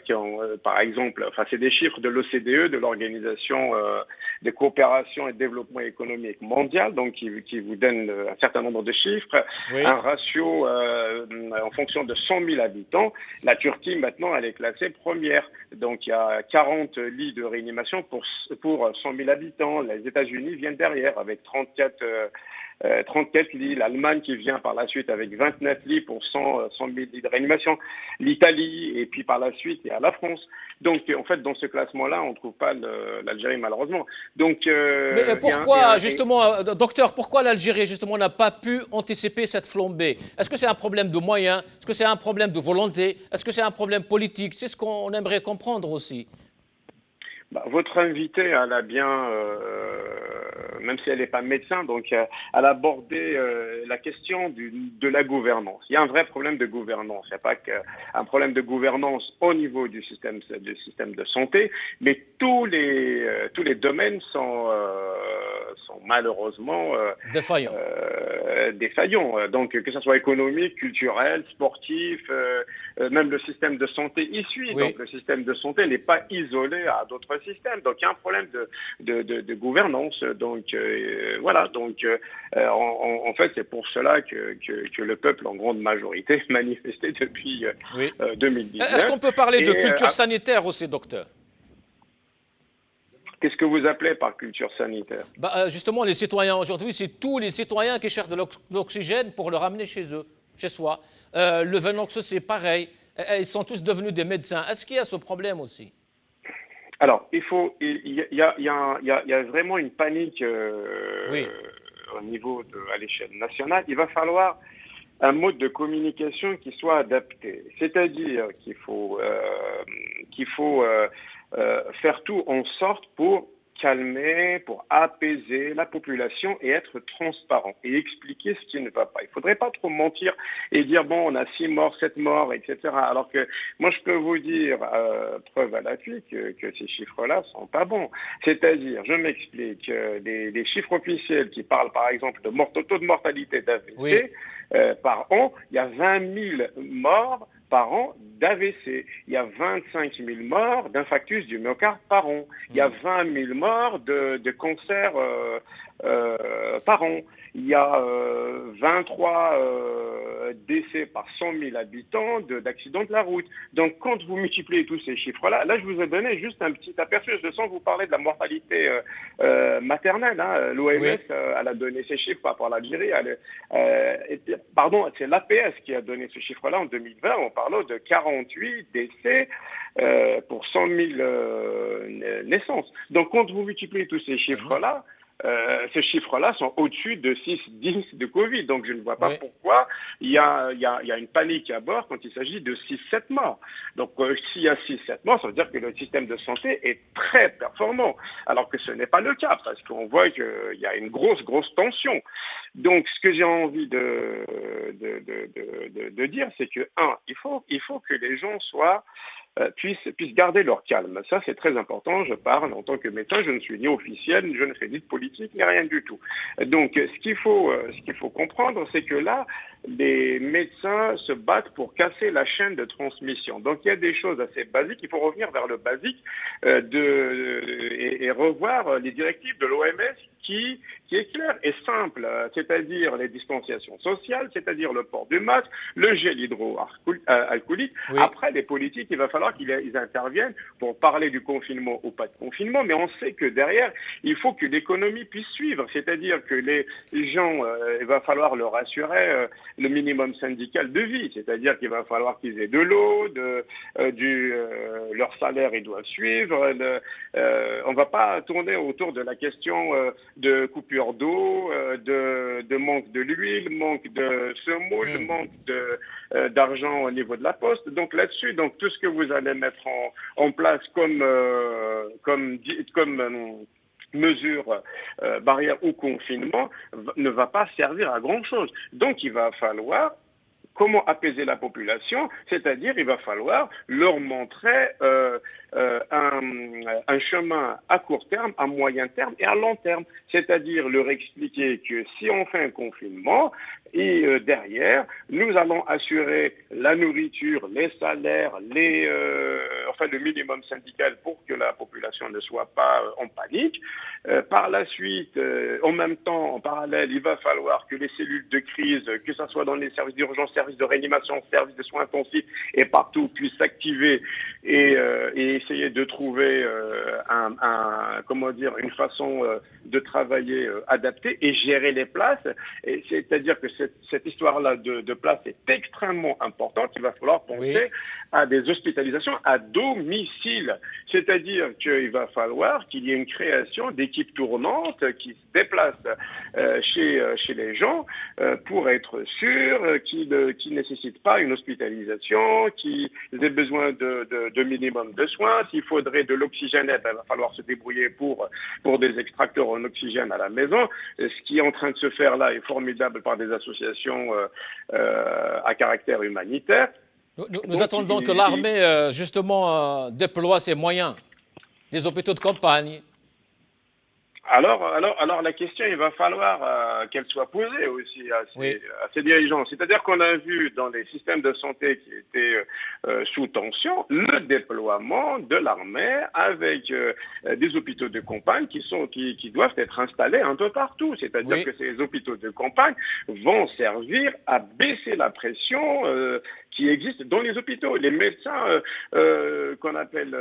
qui ont, par exemple, enfin, c'est des chiffres de l'OCDE, de l'Organisation de coopération et de développement économique mondial, donc qui vous donne un certain nombre de chiffres, un ratio en fonction de 100 000 habitants. La Turquie, maintenant, elle est classée première. Donc, il y a 40 lits de réanimation pour 100 000 habitants. Les États-Unis viennent derrière avec 34 lits, l'Allemagne qui vient par la suite avec 29 lits pour 100 000 lits de réanimation, l'Italie, et puis par la suite, il y a la France. Donc, en fait, dans ce classement-là, on ne trouve pas l'Algérie, malheureusement. Donc, mais pourquoi, justement, docteur, pourquoi l'Algérie, justement, n'a pas pu anticiper cette flambée? Est-ce que c'est un problème de moyens? Est-ce que c'est un problème de volonté? Est-ce que c'est un problème politique? C'est ce qu'on aimerait comprendre aussi. Votre invitée, elle a bien, même si elle n'est pas médecin, donc elle a abordé la question de la gouvernance. Il y a un vrai problème de gouvernance. Il n'y a pas qu'un problème de gouvernance au niveau du système de santé, mais tous les domaines sont malheureusement défaillants. Donc que ce soit économique, culturel, sportif, même le système de santé y suit. Oui. Donc le système de santé n'est pas isolé à d'autres systèmes. Donc il y a un problème de gouvernance. Donc voilà. Donc en fait c'est pour cela que le peuple en grande majorité manifestait depuis 2019. Est-ce qu'on peut parler de culture sanitaire aussi, docteur? Qu'est-ce que vous appelez par culture sanitaire? Justement, les citoyens aujourd'hui, c'est tous les citoyens qui cherchent de l'oxygène pour le ramener chez eux, chez soi. Le Venox, c'est pareil. Ils sont tous devenus des médecins. Est-ce qu'il y a ce problème aussi? Alors, il y a vraiment une panique au niveau à l'échelle nationale. Il va falloir un mode de communication qui soit adapté. C'est-à-dire qu'il faut faire tout en sorte pour calmer, pour apaiser la population et être transparent et expliquer ce qui ne va pas. Il ne faudrait pas trop mentir et dire, bon, on a 6 morts, 7 morts, etc. Alors que moi, je peux vous dire, preuve à l'appui, que ces chiffres-là sont pas bons. C'est-à-dire, je m'explique, les chiffres officiels qui parlent, par exemple, de taux de mortalité d'AVC par an, il y a 20 000 morts par an d'AVC. Il y a 25 000 morts d'infarctus du myocarde par an. Il y a 20 000 morts de cancer par an. Il y a 23 décès par 100 000 habitants d'accidents de la route. Donc, quand vous multipliez tous ces chiffres-là, là, je vous ai donné juste un petit aperçu. Je sens vous parler de la mortalité maternelle. Hein. L'OMS, elle a donné ces chiffres par rapport à l'Algérie. Pardon, c'est l'APS qui a donné ce chiffre-là en 2020. On parlait de 48 décès pour 100 000 naissances. Donc, quand vous multipliez tous ces chiffres-là, ces chiffres-là sont au-dessus de 6-10 de Covid. Donc, je ne vois pas pourquoi il y a une panique à bord quand il s'agit de 6-7 morts. Donc, s'il y a 6-7 morts, ça veut dire que le système de santé est très performant. Alors que ce n'est pas le cas, parce qu'on voit qu'il y a une grosse tension. Donc, ce que j'ai envie de dire, c'est que, il faut que les gens puissent garder leur calme. Ça, c'est très important. Je parle en tant que médecin, je ne suis ni officiel, je ne fais ni de politique, ni rien du tout. Donc, ce qu'il faut comprendre, c'est que là, les médecins se battent pour casser la chaîne de transmission. Donc, il y a des choses assez basiques. Il faut revenir vers le basique et revoir les directives de l'OMS qui est clair et simple, c'est-à-dire les distanciations sociales, c'est-à-dire le port du masque, le gel hydroalcoolique. Après, les politiques, il va falloir qu'ils interviennent pour parler du confinement ou pas de confinement, mais on sait que derrière, il faut que l'économie puisse suivre, c'est-à-dire que les gens, il va falloir leur assurer le minimum syndical de vie, c'est-à-dire qu'il va falloir qu'ils aient de l'eau, leur salaire, ils doivent suivre. On ne va pas tourner autour de la question de coupure d'eau, de manque de l'huile, manque de semoule, manque d'argent au niveau de la poste. Donc là-dessus, donc tout ce que vous allez mettre en place comme mesure barrière ou confinement ne va pas servir à grand-chose. Donc il va falloir comment apaiser la population, c'est-à-dire il va falloir leur montrer un chemin à court terme, à moyen terme et à long terme, c'est-à-dire leur expliquer que si on fait un confinement, et derrière, nous allons assurer la nourriture, les salaires, le minimum syndical pour que la population ne soit pas en panique. Par la suite, en même temps, en parallèle, il va falloir que les cellules de crise, que ce soit dans les services d'urgence, services de réanimation, services de soins intensifs et partout, puissent s'activer et essayer de trouver une façon de travailler adaptée et gérer les places. C'est-à-dire que cette histoire-là de place est extrêmement importante. Il va falloir penser à des hospitalisations à domicile. C'est-à-dire qu'il va falloir qu'il y ait une création d'équipes tournantes qui se déplacent chez les gens pour être sûr qu'ils ne nécessitent pas une hospitalisation, qu'ils aient besoin de minimum de soins. S'il faudrait de l'oxygène, il va falloir se débrouiller pour des extracteurs en oxygène à la maison. Ce qui est en train de se faire là est formidable par des associations à caractère humanitaire. Nous attendons que l'armée, justement, déploie ses moyens, les hôpitaux de campagne. Alors la question, il va falloir qu'elle soit posée aussi à ces dirigeants. C'est-à-dire qu'on a vu dans les systèmes de santé qui étaient sous tension le déploiement de l'armée avec des hôpitaux de campagne qui doivent être installés un peu partout. C'est-à-dire que ces hôpitaux de campagne vont servir à baisser la pression qui existe dans les hôpitaux. Les médecins qu'on appelle...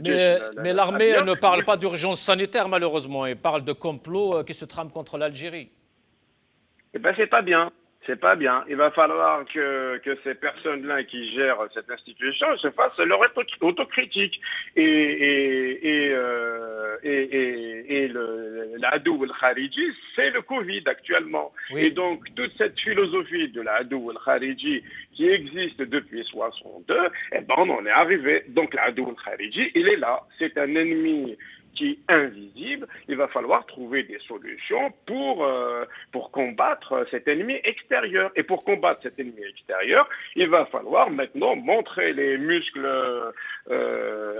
Mais l'armée ne parle pas d'urgence sanitaire, malheureusement. Elle parle de complot qui se trame contre l'Algérie. Eh bien, c'est pas bien. C'est pas bien. Il va falloir que ces personnes-là qui gèrent cette institution se fassent leur autocritique. L'Adou el-Khariji, c'est le Covid actuellement. Et donc, toute cette philosophie de l'Adou el-Khariji qui existe depuis 62, on en est arrivé. Donc, l'Adou el-Khariji, il est là. C'est un ennemi qui est invisible. Il va falloir trouver des solutions pour combattre cet ennemi extérieur. Et pour combattre cet ennemi extérieur, il va falloir maintenant montrer les muscles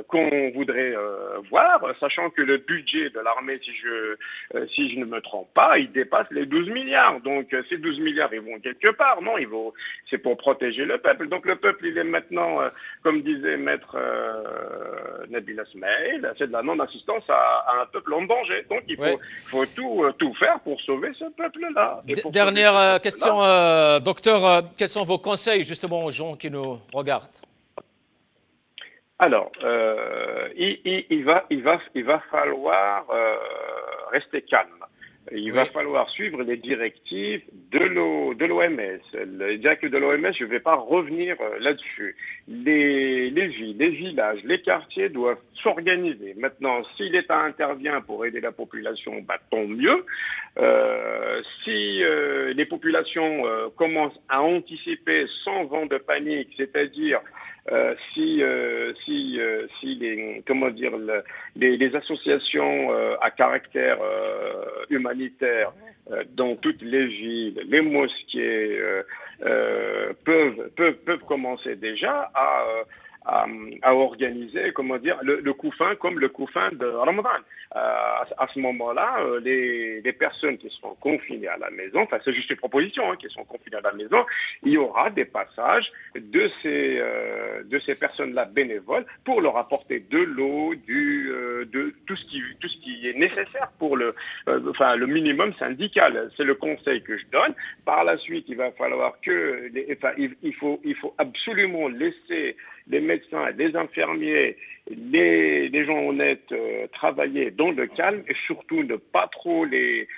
qu'on voudrait voir, sachant que le budget de l'armée, si je ne me trompe pas, il dépasse les 12 milliards. Donc ces 12 milliards, ils vont quelque part. Non, c'est pour protéger le peuple. Donc le peuple, il est maintenant, comme disait Maître Nabil Asmaïl, c'est de la non-assistance à un peuple en danger. Donc il faut tout faire pour sauver ce peuple-là. Dernière question, docteur, quels sont vos conseils justement aux gens qui nous regardent? Alors, il va falloir rester calme. Il va falloir suivre les directives de l'OMS. Les directives de l'OMS, je ne vais pas revenir là-dessus. Les villes, les villages, les quartiers doivent s'organiser. Maintenant, si l'État intervient pour aider la population, tant mieux. Si les populations commencent à anticiper sans vent de panique, c'est-à-dire si les associations à caractère humanitaire dans toutes les villes, les mosquées peuvent commencer déjà à organiser, le couffin comme le couffin de Ramadan. À ce moment-là, les personnes qui seront confinées à la maison, c'est juste une proposition, qui sont confinées à la maison, il y aura des passages de ces personnes-là bénévoles pour leur apporter de l'eau, de tout ce qui est nécessaire pour le minimum syndical. C'est le conseil que je donne. Par la suite, il va falloir il faut absolument laisser les médecins, les infirmiers les gens honnêtes travailler dans le calme et surtout ne pas trop les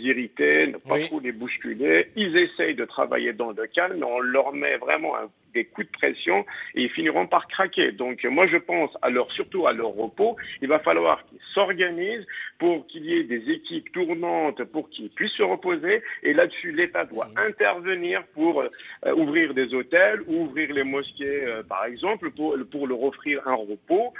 irriter, ne pas trop les bousculer. Ils essayent de travailler dans le calme, mais on leur met vraiment des coups de pression et ils finiront par craquer. Donc moi je pense surtout à leur repos, il va falloir qu'ils s'organisent pour qu'il y ait des équipes tournantes pour qu'ils puissent se reposer, et là-dessus l'État doit intervenir pour ouvrir des hôtels ou ouvrir les mosquées par exemple pour leur offrir un repos.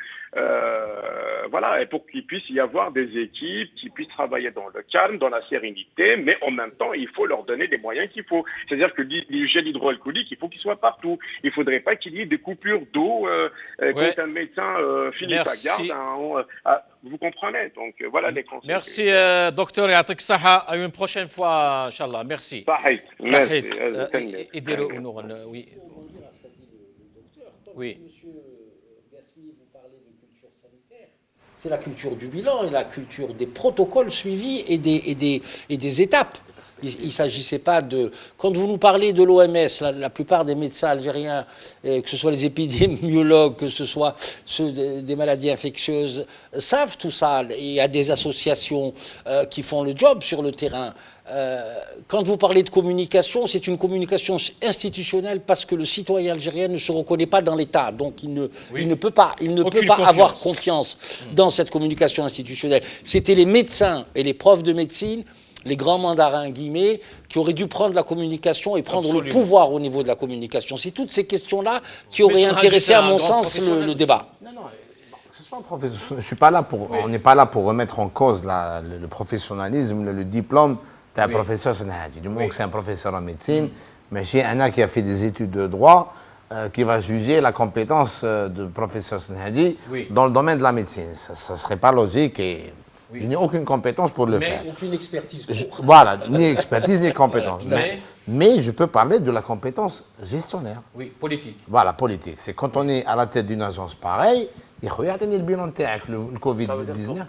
Voilà, et pour qu'il puisse y avoir des équipes qui puissent travailler dans le calme, dans la sérénité, mais en même temps, il faut leur donner les moyens qu'il faut. C'est-à-dire que le gel hydroalcoolique, il faut qu'il soit partout. Il ne faudrait pas qu'il y ait des coupures d'eau quand un médecin finit sa garde. Vous comprenez? Donc voilà les conseils. Merci, docteur. À une prochaine fois, Inch'Allah. Merci. Merci. Oui. Oui. C'est la culture du bilan et la culture des protocoles suivis et des étapes. Il ne s'agissait pas de... Quand vous nous parlez de l'OMS, la plupart des médecins algériens, que ce soit les épidémiologues, que ce soit ceux des maladies infectieuses, savent tout ça. Il y a des associations qui font le job sur le terrain. Quand vous parlez de communication, c'est une communication institutionnelle parce que le citoyen algérien ne se reconnaît pas dans l'État. Donc il ne peut pas avoir confiance dans cette communication institutionnelle. C'était les médecins et les profs de médecine, les grands mandarins guillemets, qui auraient dû prendre la communication et prendre le pouvoir au niveau de la communication. C'est toutes ces questions-là qui auraient intéressé, à mon sens, le débat. Je suis pas là pour, on n'est pas là pour remettre en cause le professionnalisme, le diplôme d'un professeur Senhadji. Du moment que c'est un professeur en médecine, mais chez un qui a fait des études de droit, qui va juger la compétence de professeur Senhadji dans le domaine de la médecine. Ça ne serait pas logique et je n'ai aucune compétence pour le faire. Aucune expertise. Voilà, ni expertise ni compétence. Mais je peux parler de la compétence gestionnaire. Oui, politique. Voilà, politique. C'est quand on est à la tête d'une agence pareille, il faut regarder le bilan avec le Covid-19. Ça veut dire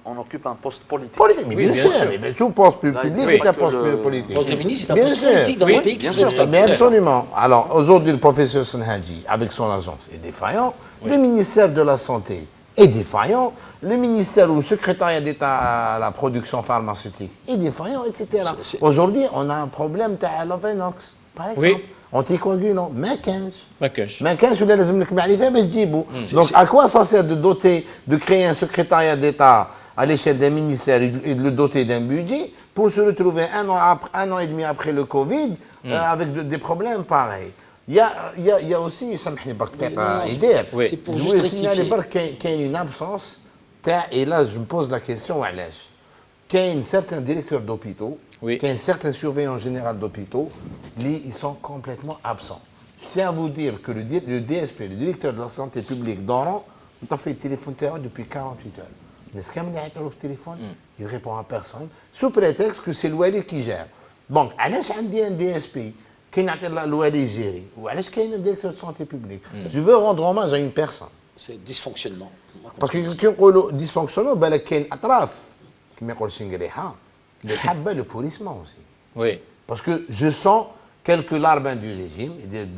qu'on occupe un poste politique. Politique, mais bien sûr. Mais tout poste public est un poste politique. Le poste de ministre, c'est un poste politique dans les pays qui se respectent. Mais absolument. Alors, aujourd'hui, le professeur Senhadji, avec son agence, est défaillant. Le ministère de la Santé est défaillant. Le ministère ou le secrétariat d'État à la production pharmaceutique est défaillant, etc. Aujourd'hui, on a un problème de l'Ovenox, par exemple. Anticoagulant, ما كانش ولا لازم لك معرفه باش تجيبو. Donc à quoi ça sert de créer un secrétariat d'État à l'échelle d'un ministère et de le doter d'un budget pour se retrouver un an et demi après le Covid avec des problèmes pareils. Il y a aussi, سامحني برك دقيقه idéal. C'est pour je voulais signaler برك qu'il y a une absence et là je me pose la question علاش كاين certains directeurs d'hôpitaux, qu'un certain surveillant général d'hôpitaux, ils sont complètement absents. Je tiens à vous dire que le DSP, le directeur de la santé publique d'Oran, on a fait le téléphone depuis 48 heures. Est-ce qu'il y a un téléphone? Il répond à personne, sous prétexte que c'est l'Ouali qui gère. Donc, علاش عندي un DSP qui n'a pas l'Ouali géré, ou علاش qu'il y a un directeur de santé publique? Je veux rendre hommage à une personne. C'est dysfonctionnement. Parce que quand on dit dysfonctionnement, il y a un atraf. Qui me le pourrissement aussi. Oui. Parce que je sens quelques larbins du régime,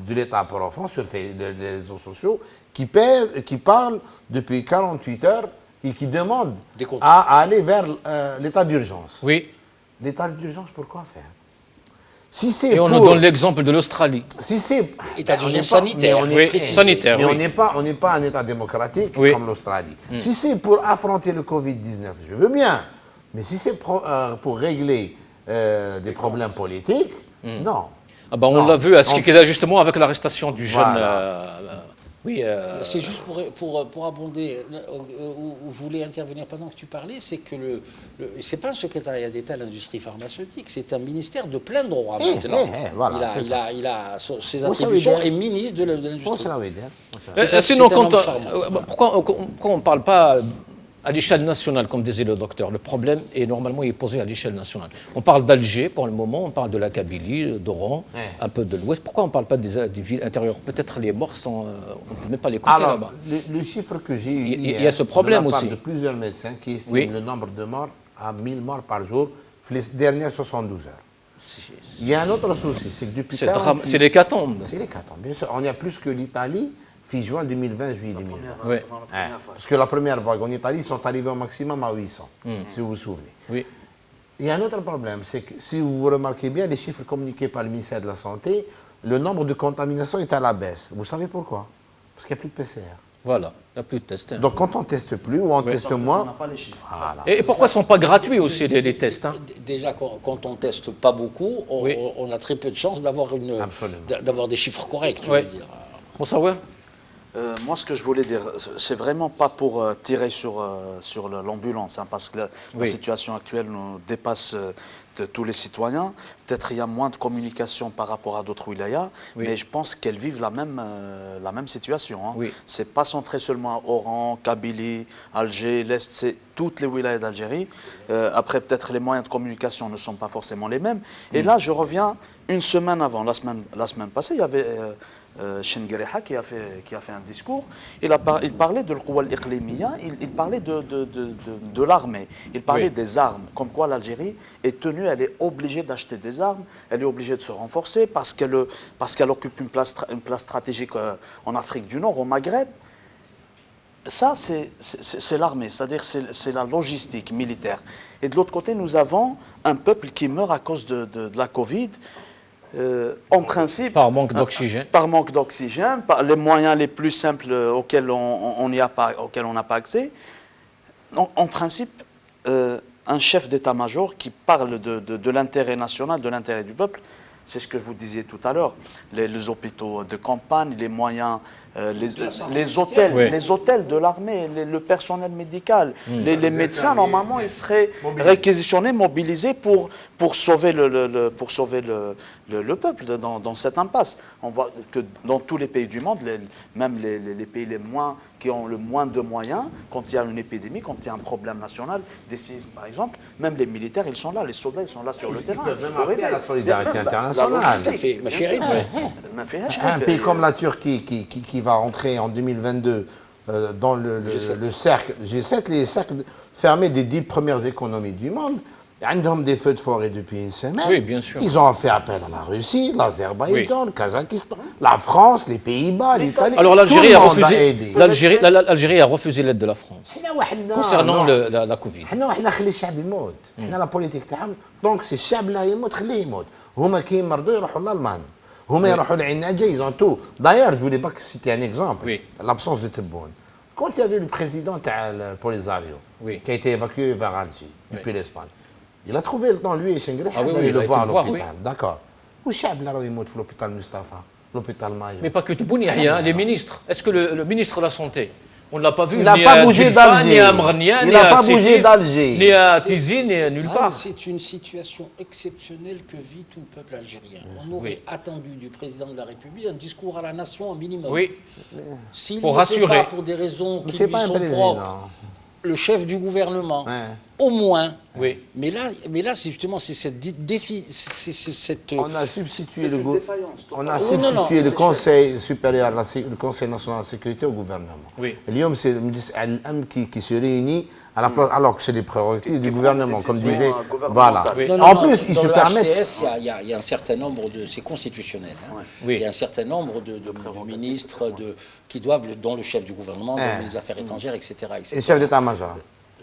de l'État profond sur les réseaux sociaux, qui parlent depuis 48 heures et qui demandent à aller vers l'état d'urgence. Oui. L'état d'urgence, pourquoi faire? Et on nous donne l'exemple de l'Australie. Si c'est état d'urgence sanitaire, mais on n'est pas un État démocratique comme l'Australie. Si c'est pour affronter le Covid-19, je veux bien. Mais si c'est pour régler des problèmes politiques, non. Ah ben on l'a vu à Skikda justement avec l'arrestation du jeune. C'est juste pour abonder, où vous voulez intervenir pendant que tu parlais, c'est que c'est pas un secrétariat d'État à l'industrie pharmaceutique, c'est un ministère de plein droit maintenant. Il a ses attributions et ministre de l'industrie. Sinon, pourquoi on ne parle pas à l'échelle nationale, comme disait le docteur? Le problème est normalement posé à l'échelle nationale. On parle d'Alger pour le moment, on parle de la Kabylie, d'Oran, un peu de l'Ouest. Pourquoi on ne parle pas des villes intérieures? Peut-être les morts sont... on ne peut même pas les compter là-bas. Le chiffre que j'ai eu il y a ce problème aussi. De plusieurs médecins qui estiment le nombre de morts à 1000 morts par jour les dernières 72 heures. Il y a un autre souci, c'est que depuis... C'est l'hécatombe. C'est l'hécatombe, bien sûr. On y a plus que l'Italie fin juin 2020, juillet 2020. Oui. Parce que la première vague en Italie, ils sont arrivés au maximum à 800, si vous vous souvenez. Oui. Il y a un autre problème, c'est que si vous remarquez bien, les chiffres communiqués par le ministère de la Santé, le nombre de contaminations est à la baisse. Vous savez pourquoi? Parce qu'il n'y a plus de PCR. Voilà, il n'y a plus de tests. Donc quand on ne teste plus ou on teste moins... On n'a pas les chiffres. Voilà. Et pourquoi ils ne sont pas gratuits aussi, les tests, hein? Déjà, quand on ne teste pas beaucoup, on a très peu de chances d'avoir des chiffres corrects, je veux dire. Bonsoir. Moi, ce que je voulais dire, c'est vraiment pas pour tirer sur l'ambulance, hein, parce que la situation actuelle nous dépasse de tous les citoyens. Peut-être il y a moins de communication par rapport à d'autres wilayas, mais je pense qu'elles vivent la même situation. Hein. C'est pas centré seulement à Oran, Kabylie, Alger, l'Est, c'est toutes les wilayas d'Algérie. Après, peut-être les moyens de communication ne sont pas forcément les mêmes. Et là, je reviens une semaine avant, la semaine passée, il y avait... Chengeriha qui a fait un discours, il parlait de l'Qouwa al-Iqlimiya, il parlait de l'armée, il parlait des armes, comme quoi l'Algérie est tenue, elle est obligée d'acheter des armes, elle est obligée de se renforcer parce qu'elle occupe une place stratégique en Afrique du Nord, au Maghreb. Ça, c'est l'armée, c'est-à-dire c'est la logistique militaire. Et de l'autre côté, nous avons un peuple qui meurt à cause de la Covid. En principe, par manque d'oxygène. Par manque d'oxygène, par les moyens les plus simples auxquels on n'a pas accès. Donc, en principe, un chef d'état-major qui parle de l'intérêt national, de l'intérêt du peuple, c'est ce que vous disiez tout à l'heure, les hôpitaux de campagne, les moyens, les hôtels de l'armée, le personnel médical, les médecins, normalement, ils seraient réquisitionnés, mobilisés pour sauver le peuple dans cette impasse. On voit que dans tous les pays du monde, même les pays qui ont le moins de moyens, quand il y a une épidémie, quand il y a un problème national, des séismes par exemple, même les militaires, ils sont là, les soldats, ils sont là sur le terrain. Ils peuvent même appeler à la solidarité internationale. Un pays comme la Turquie qui va rentrer en 2022 dans le cercle G7, les cercles fermés des 10 premières économies du monde, ils ont des feux de forêt depuis une semaine. Oui, bien sûr. Ils ont fait appel à la Russie, l'Azerbaïdjan, le Kazakhstan, la France, les Pays-Bas, l'Italie. Alors l'Algérie a refusé l'aide de la France concernant la Covid. La politique. Donc c'est الشعب لا يموت خليه يموت. هما كي يمرضوا يروحوا للألمان. هما يروحوا للعناجة, ils ont tout. D'ailleurs, je voulais pas citer un exemple. L'absence de Tebboune. Quand il y avait le président Polisario, qui a été évacué vers Alger depuis l'Espagne, il a trouvé le temps, lui et Chengeriha, d'aller le voir à l'hôpital. D'accord. Où الشعب اللي راه يموت في l'hôpital Mustapha, l'hôpital Mayo. Mais pas que Tebboune, il y a les ministres. Est-ce que le ministre de la Santé, on ne l'a pas vu, il n'a pas bougé d'Alger, ni à Mrnia, il n'a pas bougé d'Alger, ni à Tizi, ni à nulle part. C'est une situation exceptionnelle que vit tout le peuple algérien. On aurait attendu du président de la République un discours à la nation au minimum. Oui. Pour rassurer. Pas pour des raisons qui lui sont propres. Le chef du gouvernement, au moins. Oui. Mais là, c'est justement cette défi, cette. On a substitué le Conseil supérieur, le Conseil national de la sécurité au gouvernement. Oui. L'IOM, c'est le Mjlis al-Amn qui se réunit à la place, alors que c'est des prérogatives du gouvernement, comme disait. Voilà. Oui. En plus, ils se permettent. Il y a un certain nombre de. C'est constitutionnel. Hein. Il y a un certain nombre de ministres qui doivent, dont le chef du gouvernement, les affaires étrangères, etc. Et le chef d'état-major.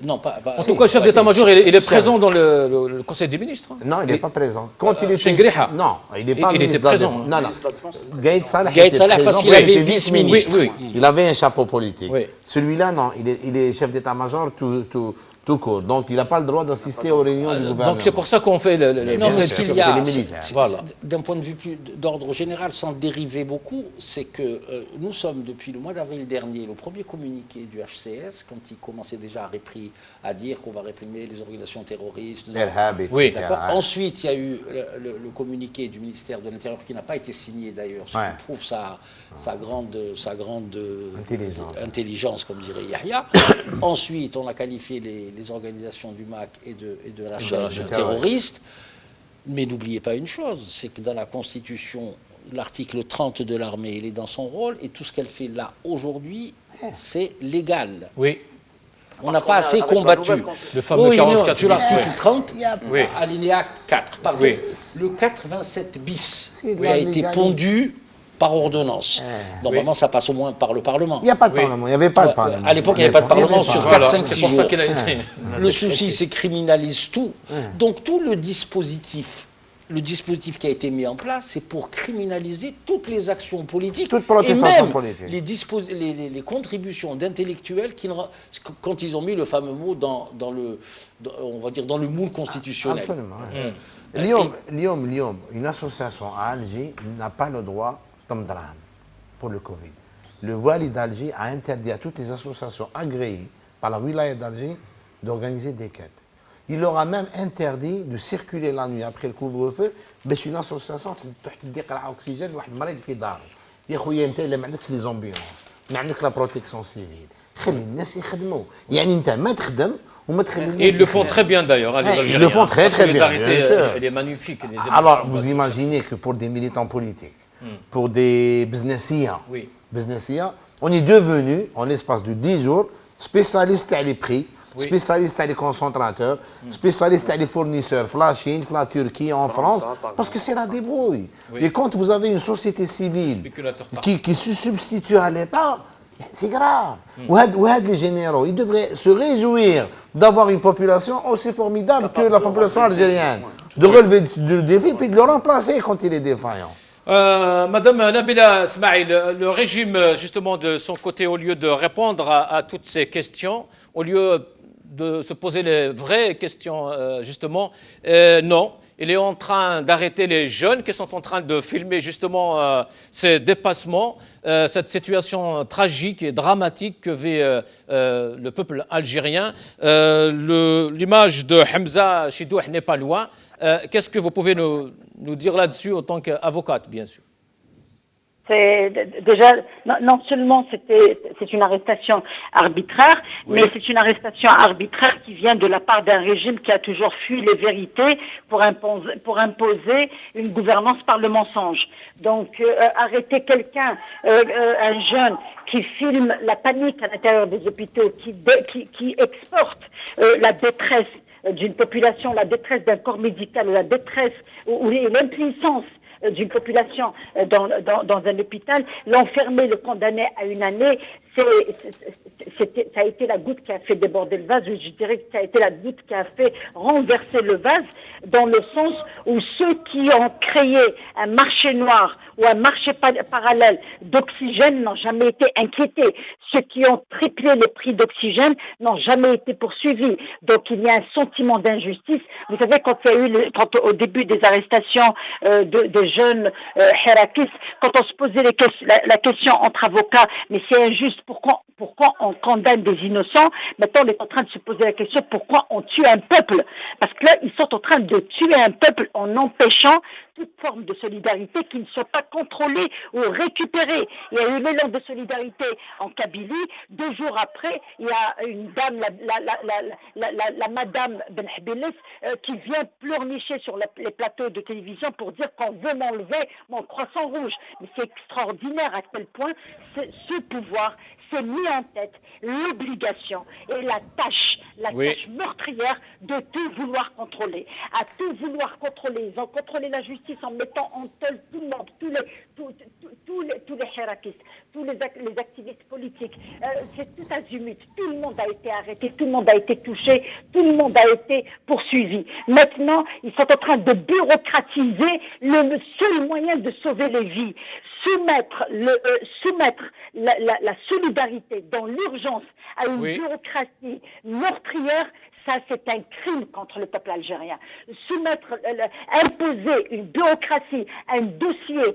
Non, pas. En tout cas, le chef d'état-major, il est présent dans le Conseil des ministres. Non, il n'est pas présent. Quand il était Chengeriha. Non, il n'est pas il était présent. Non. Gaïd Salah parce qu'il avait vice-ministre. Oui. Il avait un chapeau politique. Oui. Celui-là, non, il est chef d'état-major tout court. Donc, il n'a pas le droit d'assister aux réunions du gouvernement. Donc, c'est pour ça qu'on fait Non, mais ce qu'il y a, d'un point de vue plus d'ordre général, sans dériver beaucoup, c'est que nous sommes, depuis le mois d'avril dernier, le premier communiqué du HCS, quand il commençait déjà à dire qu'on va réprimer les organisations terroristes. Oui. Ensuite, il y a eu le communiqué du ministère de l'Intérieur qui n'a pas été signé d'ailleurs, ce qui prouve sa grande intelligence, comme dirait Yahya. Ensuite, on a qualifié les organisations du MAC et de la Chaîne de terroristes. Mais n'oubliez pas une chose, c'est que dans la Constitution, l'article 30 de l'armée, il est dans son rôle, et tout ce qu'elle fait là aujourd'hui, c'est légal. Oui. On n'a pas assez combattu. Le fameux 44 sur l'article 30, alinéa 4. Pardon. Le 87 bis qui a été pondu par ordonnance. Normalement, ça passe au moins par le Parlement. Il n'y a pas de Parlement, il n'y avait pas de Parlement. À l'époque, il n'y avait pas de Parlement sur 4, 5, 6 jours. C'est pour ça qu'il a été... Le souci, c'est criminalise tout. Donc tout le dispositif qui a été mis en place, c'est pour criminaliser toutes les actions politiques et même les contributions d'intellectuels quand ils ont mis le fameux mot dans le moule constitutionnel. Absolument. Lyon, une association à Alger n'a pas le droit d'Amdram pour le Covid. Le Wali d'Alger a interdit à toutes les associations agréées par la wilaya d'Alger d'organiser des quêtes. Il leur a même interdit de circuler la nuit après le couvre-feu باش une association تدي قرعه oxygène واحد المريض في داره. يا خويا انت الا ما عندكش لي زومبيونس ما عندك لا بروتيكسيون سيفيل خلي الناس يخدموا يعني انت ما تخدم وما تخلي الناس. Ils le font très bien d'ailleurs, les Algériens. Ils le font très très bien. Elle est magnifique. Alors vous imaginez que pour des militants politiques, pour des businessiens, on est devenu en l'espace de 10 jours spécialistes à les prix. Spécialiste à les concentrateurs, spécialiste à les fournisseurs, la Chine, la Turquie, en France, parce que c'est la débrouille. Et quand vous avez une société civile qui se substitue à l'État, c'est grave. Les généraux, ils devraient se réjouir d'avoir une population aussi formidable que la population algérienne, de relever le défi puis de le remplacer quand il est défaillant. Madame Nabila Smaïl, le régime, justement, de son côté, au lieu de répondre à toutes ces questions, au lieu de se poser les vraies questions, justement, non. Il est en train d'arrêter les jeunes qui sont en train de filmer, justement, ces dépassements, cette situation tragique et dramatique que vit le peuple algérien. L'image de Hamza Chidouh n'est pas loin. Qu'est-ce que vous pouvez nous dire là-dessus en tant qu'avocate, bien sûr? Déjà, non seulement c'est une arrestation arbitraire, mais c'est une arrestation arbitraire qui vient de la part d'un régime qui a toujours fui les vérités pour imposer une gouvernance par le mensonge. Donc, arrêter quelqu'un, un jeune qui filme la panique à l'intérieur des hôpitaux, qui exporte la détresse d'une population, la détresse d'un corps médical, la détresse ou l'impuissance d'une population dans un hôpital, l'enfermer, le condamner à 1 année, ça a été la goutte qui a fait déborder le vase, je dirais que ça a été la goutte qui a fait renverser le vase, dans le sens où ceux qui ont créé un marché noir ou un marché parallèle d'oxygène n'ont jamais été inquiétés. Ceux qui ont triplé les prix d'oxygène n'ont jamais été poursuivis. Donc il y a un sentiment d'injustice. Vous savez, quand au début des arrestations de jeunes Hirakis, quand on se posait la question entre avocats, mais c'est injuste, pourquoi on condamne des innocents? Maintenant, on est en train de se poser la question, pourquoi on tue un peuple? Parce que là, ils sont en train de tuer un peuple en empêchant toute forme de solidarité qui ne soit pas contrôlée ou récupérée. Il y a eu l'élan de solidarité en Kabylie. 2 jours après, il y a une dame, la madame Ben Hbilis, qui vient pleurnicher sur les plateaux de télévision pour dire qu'on veut m'enlever mon croissant rouge. Mais c'est extraordinaire à quel point ce pouvoir s'est mis en tête l'obligation et la tâche meurtrière de tout vouloir contrôler. À tout vouloir contrôler. Ils ont contrôlé la justice en mettant en tôle tout le monde, tous les hirakistes, tous les activistes politiques. C'est tout azimut. Tout le monde a été arrêté, tout le monde a été touché, tout le monde a été poursuivi. Maintenant, ils sont en train de bureaucratiser le seul moyen de sauver les vies. Soumettre la solidarité dans l'urgence à une bureaucratie meurtrière, ça c'est un crime contre le peuple algérien. Imposer une bureaucratie, un dossier,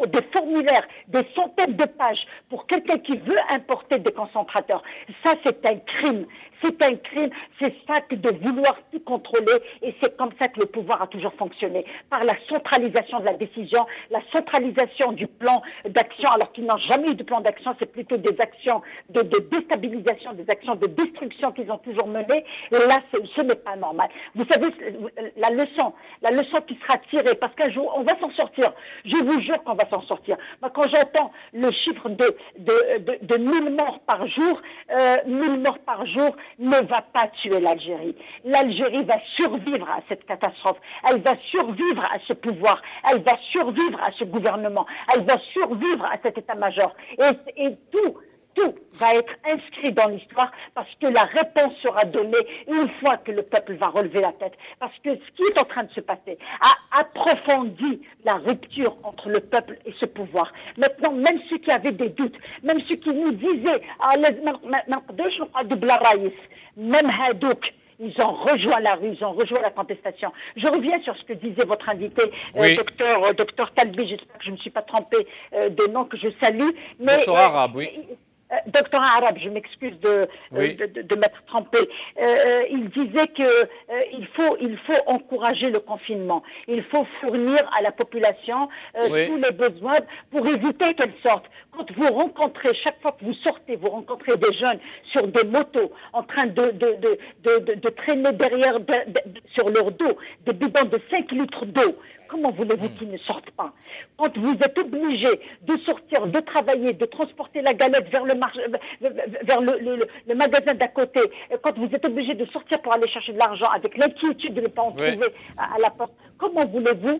des formulaires, des centaines de pages pour quelqu'un qui veut importer des concentrateurs, ça c'est un crime. C'est un crime, c'est ça que de vouloir tout contrôler, et c'est comme ça que le pouvoir a toujours fonctionné, par la centralisation de la décision, la centralisation du plan d'action, alors qu'ils n'ont jamais eu de plan d'action, c'est plutôt des actions de déstabilisation, des actions de destruction qu'ils ont toujours menées, et là ce n'est pas normal. Vous savez, la leçon qui sera tirée, parce qu'un jour on va s'en sortir, je vous jure qu'on va s'en sortir. Moi, quand j'entends le chiffre de 1000 morts par jour, 1000 morts par jour ne va pas tuer l'Algérie. L'Algérie et va survivre à cette catastrophe. Elle va survivre à ce pouvoir. Elle va survivre à ce gouvernement. Elle va survivre à cet état-major. Et tout va être inscrit dans l'histoire parce que la réponse sera donnée une fois que le peuple va relever la tête. Parce que ce qui est en train de se passer a approfondi la rupture entre le peuple et ce pouvoir. Maintenant, même ceux qui avaient des doutes, même ceux qui nous disaient même Hadouk, ils ont rejoint la rue, ils ont rejoint la contestation. Je reviens sur ce que disait votre invité, docteur Kalbi, j'espère que je ne me suis pas trompé de nom, que je salue. Mais, docteur Arabe, oui. Docteur Arabe, je m'excuse de m'être trompé. Il disait que il faut encourager le confinement. Il faut fournir à la population tous les besoins pour éviter qu'elle sorte. Quand vous rencontrez, chaque fois que vous sortez, vous rencontrez des jeunes sur des motos en train de traîner derrière, sur leur dos, des bidons de 5 litres d'eau. Comment voulez-vous qu'ils ne sortent pas? Quand vous êtes obligé de sortir, de travailler, de transporter la galette vers le magasin d'à côté, quand vous êtes obligé de sortir pour aller chercher de l'argent avec l'inquiétude de ne pas en trouver à la porte, comment voulez-vous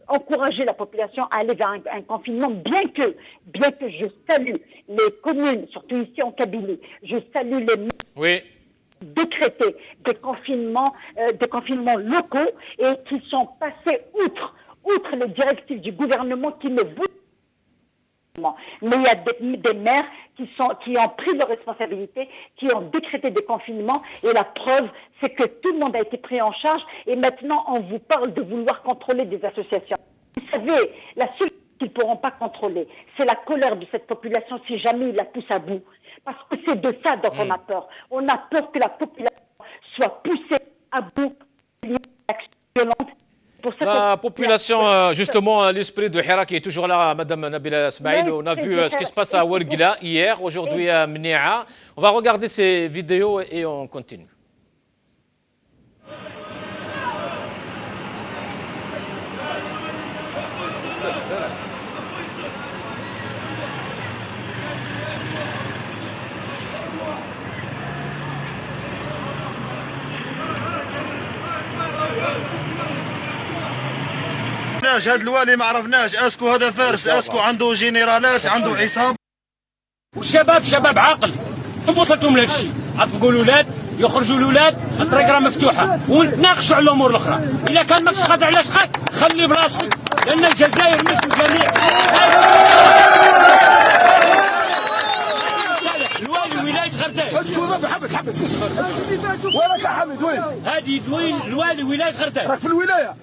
encourager la population à aller vers un confinement, bien que je salue les communes, surtout ici en Kabylie, je salue les... décréter des confinements locaux et qui sont passés outre les directives du gouvernement qui ne voulaient pas. Mais il y a des maires qui ont pris leurs responsabilités, qui ont décrété des confinements et la preuve, c'est que tout le monde a été pris en charge et maintenant on vous parle de vouloir contrôler des associations. Vous savez, la seule chose qu'ils ne pourront pas contrôler, c'est la colère de cette population si jamais ils la poussent à bout. Parce que c'est de ça dont on a peur. On a peur que la population soit poussée à bout d'une action violente. La population, justement, l'esprit de Hira qui est toujours là, Madame Nabila Smaïl. On a vu ce qui se passe à Ouargla hier, aujourd'hui à Mnia. On va regarder ces vidéos et on continue. هذا الوالي ما عرفناش اسكو هذا فارس اسكو عنده جنرالات عنده عصابه والشباب شباب عاقل انتم وصلتم لهذا الشيء عطبقوا الاولاد يخرجوا الاولاد الطريق راه مفتوحه ونتناقشوا على الامور الاخرى الا كان ماكش قادر على شقك خلي بلاصتك لان الجزائر ملك الجميع الوالي ولايه غرداء اسكو راه حبس وراك حمد وين هذه دوين الوالي ولايه غرداء راك في الولايه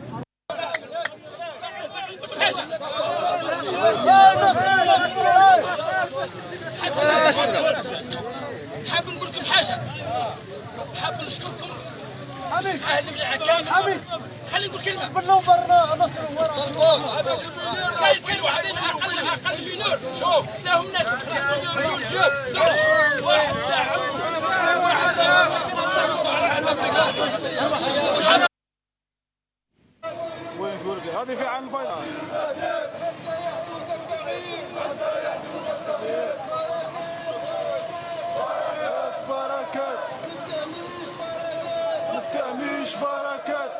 حاب نقول لكم حاجه حاب نشكركم اهل العكايم خلينا نقول كلمه بالنوبر نصر كاين واحدين اقل في نور شوف لهم ناس شوف هذه في عن البيضاء بركات التهميش بركات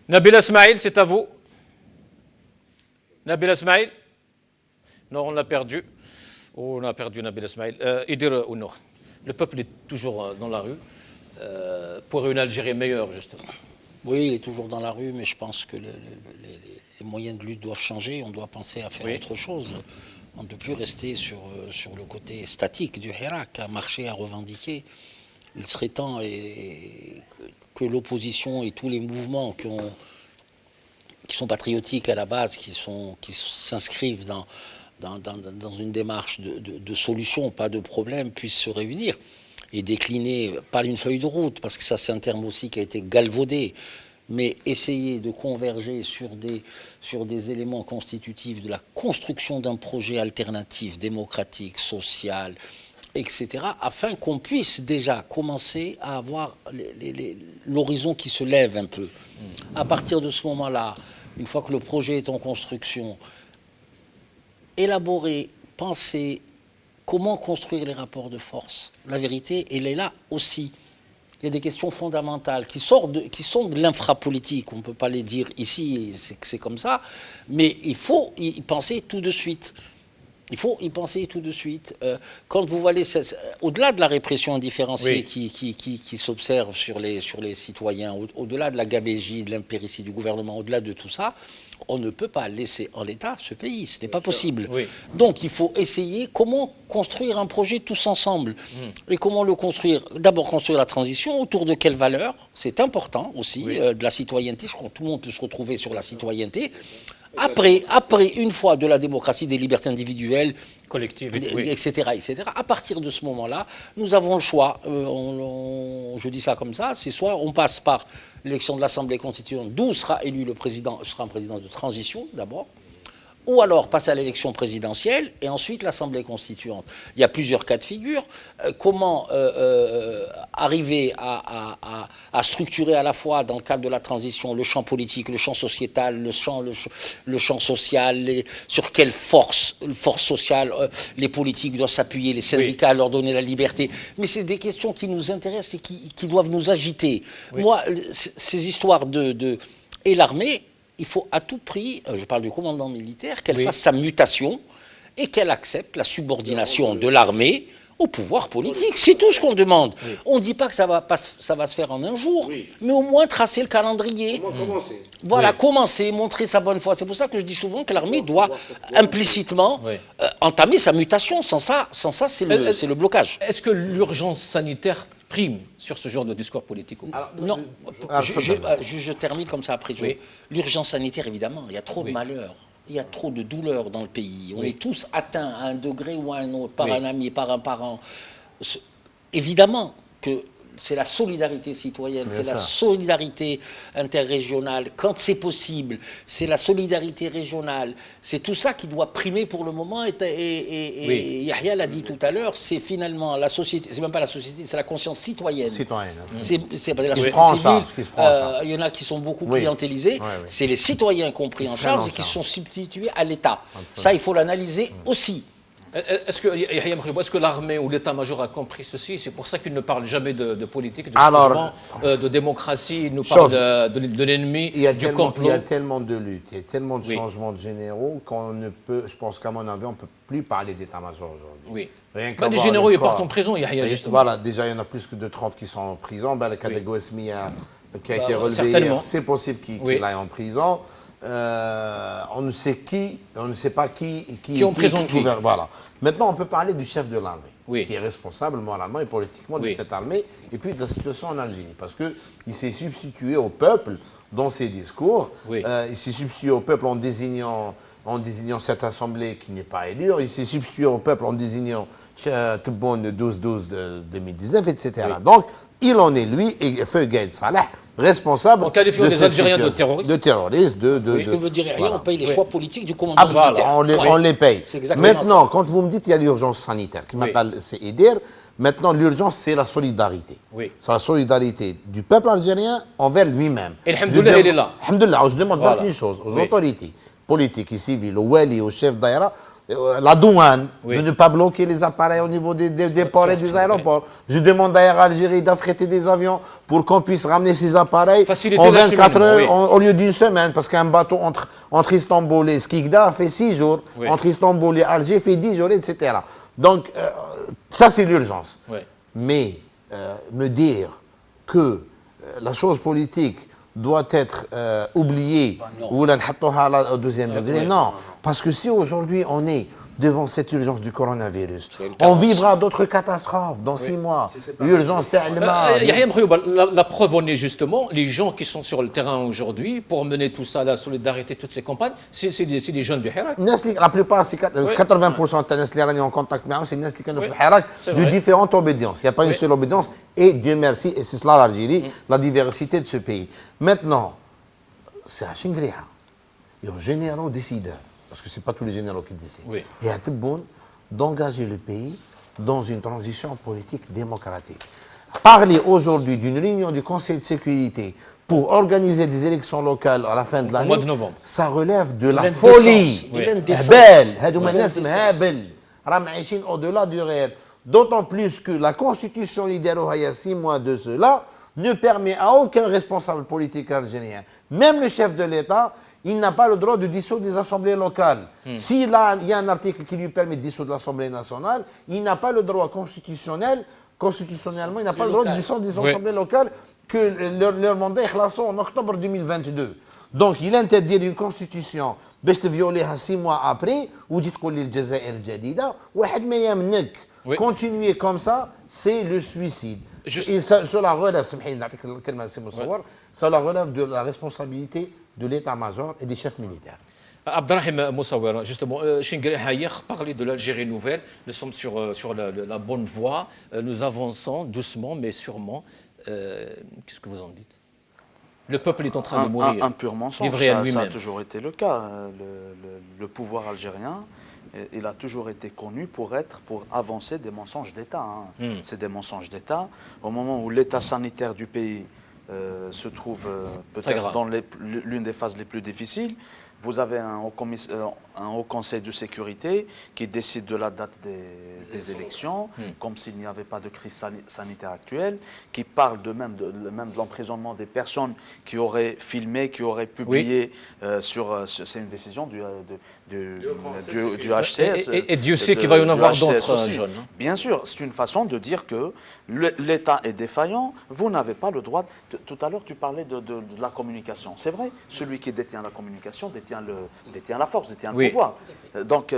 Nabila Smaïl, c'est à vous. Nabila Smaïl? Non, on l'a perdu. On a perdu Nabila Smaïl. Idir Ounour. Le peuple est toujours dans la rue pour une Algérie meilleure, justement. Oui, il est toujours dans la rue, mais je pense que les moyens de lutte doivent changer. On doit penser à faire autre chose. On ne peut plus rester sur le côté statique du Hirak, à marcher, à revendiquer. Il serait temps que l'opposition et tous les mouvements qui sont patriotiques à la base, qui s'inscrivent dans une démarche de solution, pas de problème, puissent se réunir et décliner, pas une feuille de route, parce que ça c'est un terme aussi qui a été galvaudé, mais essayer de converger sur des éléments constitutifs de la construction d'un projet alternatif, démocratique, social, etc., afin qu'on puisse déjà commencer à avoir l'horizon qui se lève un peu. À partir de ce moment-là, une fois que le projet est en construction, élaborer, penser comment construire les rapports de force. La vérité, elle est là aussi. Il y a des questions fondamentales qui sont de l'infrapolitique. On ne peut pas les dire ici, c'est comme ça. Mais il faut y penser tout de suite. Il faut y penser tout de suite. Quand vous voyez, au-delà de la répression indifférenciée qui s'observe sur les citoyens, au-delà de la gabegie, de l'impéritie du gouvernement, au-delà de tout ça, on ne peut pas laisser en l'état ce pays. Ce n'est pas possible. Oui. Donc il faut essayer comment construire un projet tous ensemble. Et comment le construire? D'abord construire la transition, autour de quelles valeurs? C'est important aussi, de la citoyenneté. Je crois que tout le monde peut se retrouver sur la citoyenneté. Après, une fois de la démocratie, des libertés individuelles, collectives, etc., à partir de ce moment-là, nous avons le choix. Je dis ça comme ça, c'est soit on passe par l'élection de l'Assemblée constituante, d'où sera élu le président, sera un président de transition d'abord, ou alors passer à l'élection présidentielle et ensuite l'Assemblée constituante. Il y a plusieurs cas de figure. Comment arriver à structurer à la fois, dans le cadre de la transition, le champ politique, le champ sociétal, le champ social, sur quelle force sociale les politiques doivent s'appuyer, les syndicats leur donner la liberté. Mais c'est des questions qui nous intéressent et qui doivent nous agiter. Moi, ces histoires et l'armée, il faut à tout prix, je parle du commandement militaire, qu'elle fasse sa mutation et qu'elle accepte la subordination de l'armée au pouvoir politique. C'est tout ce qu'on demande. On ne dit pas que ça va se faire en un jour, mais au moins tracer le calendrier. Commencer. Voilà, commencer, montrer sa bonne foi. C'est pour ça que je dis souvent que l'armée doit implicitement entamer sa mutation. Sans ça c'est le blocage. Est-ce que l'urgence sanitaire prime sur ce genre de discours politique? Non. Je termine comme ça après. L'urgence sanitaire, évidemment, il y a trop de malheurs. Il y a trop de douleurs dans le pays. On est tous atteints à un degré ou à un autre, par un ami, par un parent. Évidemment que c'est la solidarité citoyenne, c'est la solidarité interrégionale, quand c'est possible, c'est la solidarité régionale. C'est tout ça qui doit primer pour le moment. Et Yahya l'a dit tout à l'heure, c'est finalement la société, c'est même pas la société, c'est la conscience citoyenne. C'est la société civile. Il y en a qui sont beaucoup clientélisés. C'est les citoyens qui ont pris en charge et qui sont substitués à l'État. Ça, il faut l'analyser aussi. Est-ce que l'armée ou l'état-major a compris ceci? C'est pour ça qu'il ne parle jamais de politique, de changement, de démocratie. Il nous parle de l'ennemi, du complot. Il y a tellement de luttes, il y a tellement de changements de généraux qu'on ne peut, je pense qu'à mon avis, on ne peut plus parler d'état-major aujourd'hui. Les généraux, ils partent en prison, Yahya, justement. Voilà, déjà, il y en a plus que de 30 qui sont en prison. Le cas de Gouesmi qui a été relevé hier, c'est possible qu'il aille en prison. On ne sait pas qui en prison qui. Voilà. Maintenant, on peut parler du chef de l'armée, qui est responsable moralement et politiquement de cette armée, et puis de la situation en Algérie, parce qu'il s'est substitué au peuple dans ses discours, il s'est substitué au peuple en désignant cette assemblée qui n'est pas élue, il s'est substitué au peuple en désignant Tebboune le 12-12 de 2019, etc. Donc, il en est, lui, et Feu Gaïd Salah, responsable en qualifiant des Algériens de terroristes. De terroristes, ce que veut dire rien, on paye les choix politiques du commandement militaire. On les paye. Maintenant, quand vous me dites qu'il y a l'urgence sanitaire, qui m'appelle, c'est aider, maintenant l'urgence c'est la solidarité. C'est la solidarité du peuple algérien envers lui-même. Et alhamdoulilah, il est là. Alhamdoulilah, je demande pas une chose aux autorités politiques et civiles, au Wali, au chef d'aéra, la douane, de ne pas bloquer les appareils au niveau des ports et des aéroports. Je demande à Air Algérie d'affréter des avions pour qu'on puisse ramener ces appareils en 24 heures au lieu d'une semaine, parce qu'un bateau entre Istanbul et Skikda fait 6 jours, entre Istanbul et Alger fait 10 jours, etc. Donc, ça c'est l'urgence. Mais me dire que la chose politique doit être oubliée ou au deuxième degré, non. Parce que si aujourd'hui on est devant cette urgence du coronavirus, on vivra d'autres catastrophes dans 6 mois. L'urgence, c'est la preuve en est justement, les gens qui sont sur le terrain aujourd'hui pour mener tout ça, la solidarité, toutes ces campagnes, c'est des jeunes du Hirak. La plupart, c'est 80% de les gens en contact avec c'est des gens qui sont Hirak de différentes obédiences. Il n'y a pas une seule obédience et Dieu merci, et c'est cela l'Algérie, la diversité de ce pays. Maintenant, c'est à Chingria, et aux généraux décideurs, parce que ce n'est pas tous les généraux qui décident, et à Tebboune d'engager le pays dans une transition politique démocratique. Parler aujourd'hui d'une réunion du Conseil de sécurité pour organiser des élections locales à la fin de l'année, au mois de novembre. Ça relève de la folie. Au-delà du réel. D'autant plus que la constitution libérale, il y a 6 mois de cela, ne permet à aucun responsable politique algérien, même le chef de l'État, il n'a pas le droit de dissoudre des assemblées locales. S'il y a un article qui lui permet de dissoudre l'Assemblée nationale, il n'a pas le droit constitutionnellement, il n'a pas le droit de dissoudre des assemblées locales que leur mandat est classé en octobre 2022. Donc il interdit une constitution باش تفيوليها 6 mois après وتجي تقول لي الجزائر الجديده واحد ما يمنك. Continuer comme ça, c'est le suicide. Et cela relève, cela relève de la responsabilité de l'état-major et des chefs militaires. Abdelrahim Moussaouer, justement, Chingri Hayer parlait de l'Algérie nouvelle. Nous sommes sur la bonne voie. Nous avançons doucement, mais sûrement. Qu'est-ce que vous en dites? Le peuple est en train de mourir. Un pur mensonge. Ça a toujours été le cas. Le pouvoir algérien, il a toujours été connu pour avancer des mensonges d'État. C'est des mensonges d'État. Au moment où l'état sanitaire du pays se trouve peut-être dans l'une des phases les plus difficiles, vous avez un haut conseil de sécurité qui décide de la date des élections, comme s'il n'y avait pas de crise sanitaire actuelle, qui parle même de l'emprisonnement des personnes qui auraient filmé, qui auraient publié c'est une décision du HCS. Et Dieu sait qu'il va y en avoir d'autres jeunes. Bien sûr, c'est une façon de dire que l'État est défaillant, vous n'avez pas le droit. Tout à l'heure, tu parlais de la communication. C'est vrai, celui qui détient la communication détient la force, détient le pouvoir. Donc,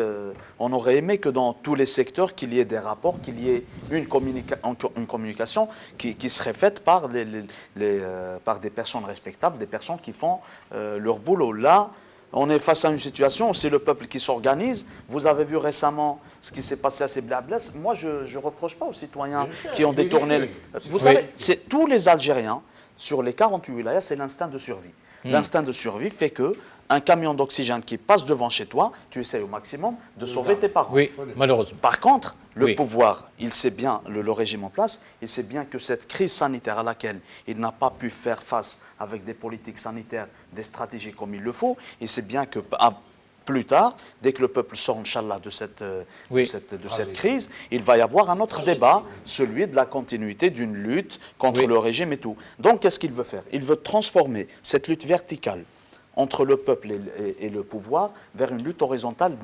on aurait aimé que dans tous les secteurs, qu'il y ait des rapports, qu'il y ait une communication qui serait faite par des personnes respectables, des personnes qui font leur boulot. Là, on est face à une situation où c'est le peuple qui s'organise. Vous avez vu récemment ce qui s'est passé à Séblablès. Moi, je ne reproche pas aux citoyens qui ont détourné. Vous savez, c'est tous les Algériens, sur les 48 wilayas, c'est l'instinct de survie. L'instinct de survie fait que un camion d'oxygène qui passe devant chez toi, tu essaies au maximum de sauver tes parents. Oui, malheureusement. Par contre, le pouvoir, il sait bien, le régime en place, il sait bien que cette crise sanitaire à laquelle il n'a pas pu faire face avec des politiques sanitaires, des stratégies comme il le faut, il sait bien que plus tard, dès que le peuple sort, Inch'Allah, de cette crise, il va y avoir un autre débat, celui de la continuité d'une lutte contre le régime et tout. Donc, qu'est-ce qu'il veut faire? Il veut transformer cette lutte verticale entre le peuple et le pouvoir vers une lutte horizontale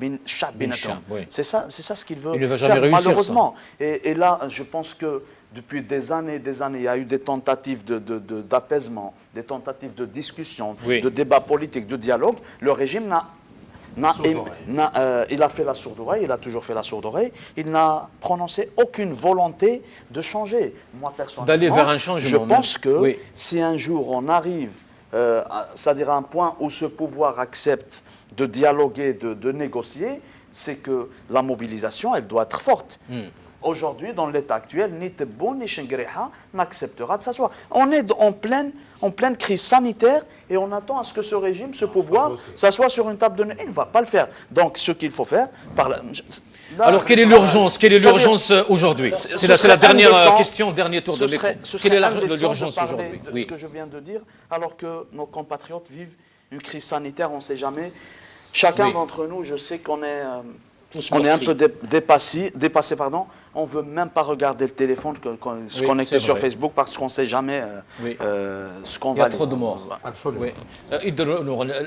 c'est ça ce qu'il veut faire, malheureusement. Et là, je pense que depuis des années, il y a eu des tentatives d'apaisement, des tentatives de discussion, de débat politique, de dialogue. Le régime il a fait la sourde oreille, il a toujours fait la sourde oreille, il n'a prononcé aucune volonté de changer. Moi, personnellement, d'aller vers un changement. Je pense que si un jour on arrive c'est-à-dire à un point où ce pouvoir accepte de dialoguer, de négocier, c'est que la mobilisation, elle doit être forte. Aujourd'hui, dans l'état actuel, ni Tebboune ni Chingriha n'acceptera de s'asseoir. On est en pleine crise sanitaire et on attend à ce que ce régime, ce pouvoir, s'assoie sur une table de négociation. Il ne va pas le faire. Donc, ce qu'il faut faire... Alors, quelle est l'urgence aujourd'hui? C'est la dernière question, dernier tour de l'écran. Quelle est l'urgence aujourd'hui? Ce que je viens de dire, alors que nos compatriotes vivent une crise sanitaire, on ne sait jamais. Chacun d'entre nous, je sais qu'on est... On est un peu dépassé, on ne veut même pas regarder le téléphone, se connecter sur Facebook parce qu'on ne sait jamais ce qu'on va. Il y a trop de morts. Absolument.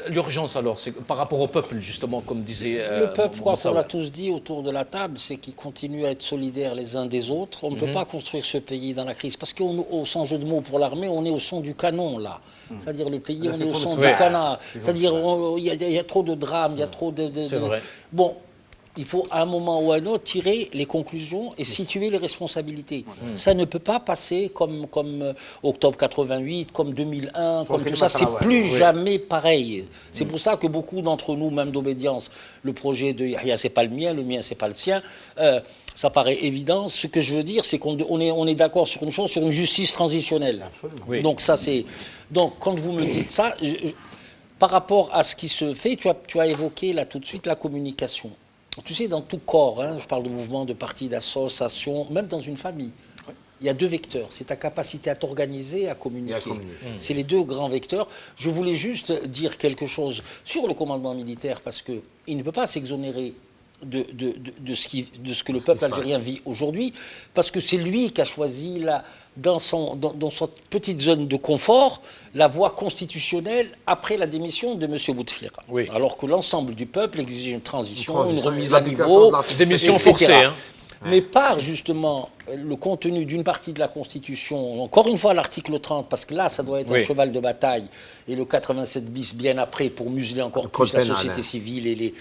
L'urgence alors, c'est par rapport au peuple justement, comme disait. Le peuple, quoi qu'on l'a tous dit autour de la table, c'est qu'ils continuent à être solidaires les uns des autres. On ne peut pas construire ce pays dans la crise parce qu'au sans jeu de mots pour l'armée, on est au son du canon là. C'est-à-dire le pays, on est au son du canon. C'est-à-dire il y a trop de drames, il y a trop de... Bon. Il faut à un moment ou à un autre tirer les conclusions et situer les responsabilités. Ça ne peut pas passer comme octobre 88, comme 2001, comme tout ça. C'est plus jamais pareil. C'est pour ça que beaucoup d'entre nous, même d'obédience, le projet de Yahya, c'est pas le mien, c'est pas le sien. Ça paraît évident. Ce que je veux dire, c'est qu'on est d'accord sur une chose, sur une justice transitionnelle. Donc ça, c'est... Donc quand vous me dites ça, par rapport à ce qui se fait, tu as évoqué là tout de suite la communication. Tu sais, dans tout corps, je parle de mouvement, de parti, d'association, même dans une famille, Il y a deux vecteurs, c'est ta capacité à t'organiser et à communiquer. C'est les deux grands vecteurs. Je voulais juste dire quelque chose sur le commandement militaire, parce qu'il ne peut pas s'exonérer de ce que le peuple algérien vit aujourd'hui, parce que c'est lui qui a choisi, dans sa petite zone de confort, la voie constitutionnelle après la démission de M. Bouteflika. Oui. Alors que l'ensemble du peuple exige une transition, une remise à niveau, démission forcée, hein. Mais par justement le contenu d'une partie de la Constitution, encore une fois l'article 30, parce que là ça doit être un cheval de bataille, et le 87 bis bien après pour museler encore plus la société civile et les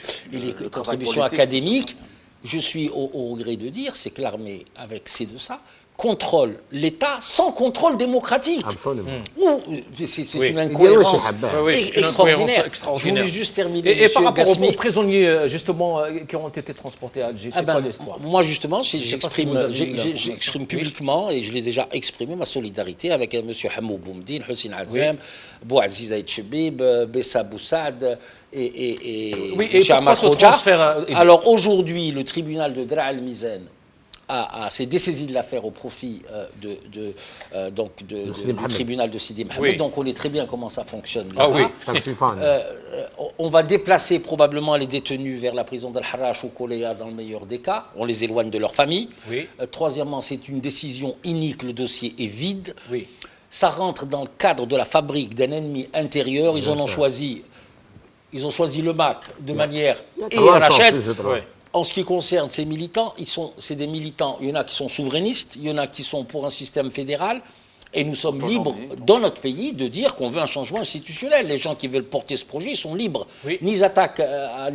contributions académiques, je suis au regret de dire, c'est que l'armée, avec ces deux ça, contrôle l'État sans contrôle démocratique. Absolument. C'est une incohérence extraordinaire. Je voulais juste terminer. Et par rapport aux prisonniers, justement, qui ont été transportés à Alger, c'est quoi l'histoire? Moi, justement, j'exprime publiquement, et je l'ai déjà exprimé, ma solidarité avec M. Hamou Boumdine, Hussein Azem, Bouaziz Aïd Chebib, Bessa Boussad et M. Amar Khoja. Alors aujourd'hui, le tribunal de Dra al-Mizan s'est dessaisi de l'affaire au profit du tribunal de Sidi Mahamoud. Donc on est très bien comment ça fonctionne. On va déplacer probablement les détenus vers la prison d'Al-Harrach ou Koléa dans le meilleur des cas. On les éloigne de leur famille. Troisièmement, c'est une décision inique, le dossier est vide. Ça rentre dans le cadre de la fabrique d'un ennemi intérieur. Ils ont choisi le MAC de manière irrachète. En ce qui concerne ces militants, c'est des militants, il y en a qui sont souverainistes, il y en a qui sont pour un système fédéral, et nous sommes libres dans notre pays de dire qu'on veut un changement institutionnel. Les gens qui veulent porter ce projet sont libres. Ni attaquent à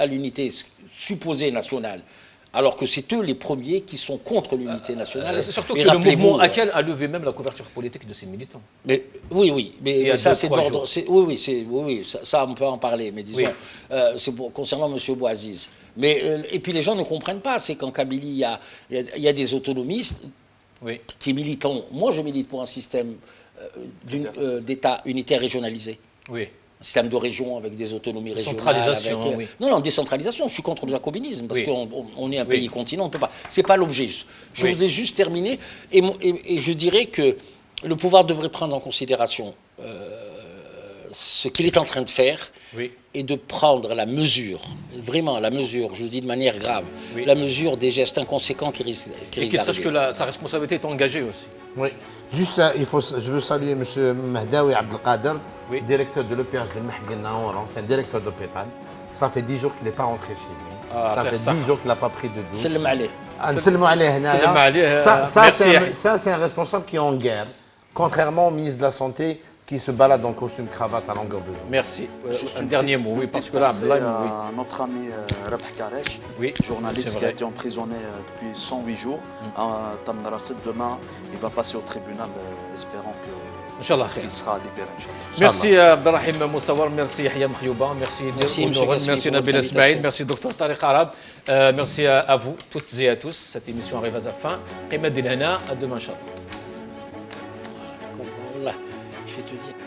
l'unité supposée nationale, alors que c'est eux les premiers qui sont contre l'unité nationale. C'est surtout que le mouvement AKEL a levé même la couverture politique de ces militants. Mais ça c'est d'ordre. Oui, ça on peut en parler, mais disons, c'est concernant M. Bouaziz. Et puis les gens ne comprennent pas, c'est qu'en Kabylie, il y a des autonomistes qui militent. Moi, je milite pour un système d'État unitaire régionalisé. Un système de région avec des autonomies régionales. Décentralisation, Non, décentralisation. Je suis contre le jacobinisme parce qu'on est un pays continent, on ne peut pas. C'est pas l'objet. Je voudrais juste terminer et je dirais que le pouvoir devrait prendre en considération ce qu'il est en train de faire et de prendre la mesure, vraiment la mesure, je le dis de manière grave, la mesure des gestes inconséquents qui risquent d'arriver. Et qu'il sache que sa responsabilité est engagée aussi. Oui. Juste, je veux saluer M. Mahdaoui Abdelkader, directeur de l'EPH de Mahguena, ancien directeur d'hôpital. Ça fait 10 jours qu'il n'est pas rentré chez lui. Ça fait 10 jours qu'il n'a pas pris de douche. Salam aleh. Ça, c'est un responsable qui est en guerre, contrairement au ministre de la Santé, qui se balade en costume cravate à longueur de journée. Merci. Juste un dernier mot, parce que là, notre ami Rabah Karesh, journaliste qui a été emprisonné depuis 108 jours à Tamnaraset. Demain, il va passer au tribunal, espérant qu'il sera libéré. Merci Abdelrahim Moussawar, merci Yahya Mkhiyouba, merci Nabil Esmaïl, merci Dr Tariq Arab, merci à vous toutes et à tous. Cette émission arrive à sa fin. Qima Dilhana, à demain, Inch'Allah. Je vais te dire.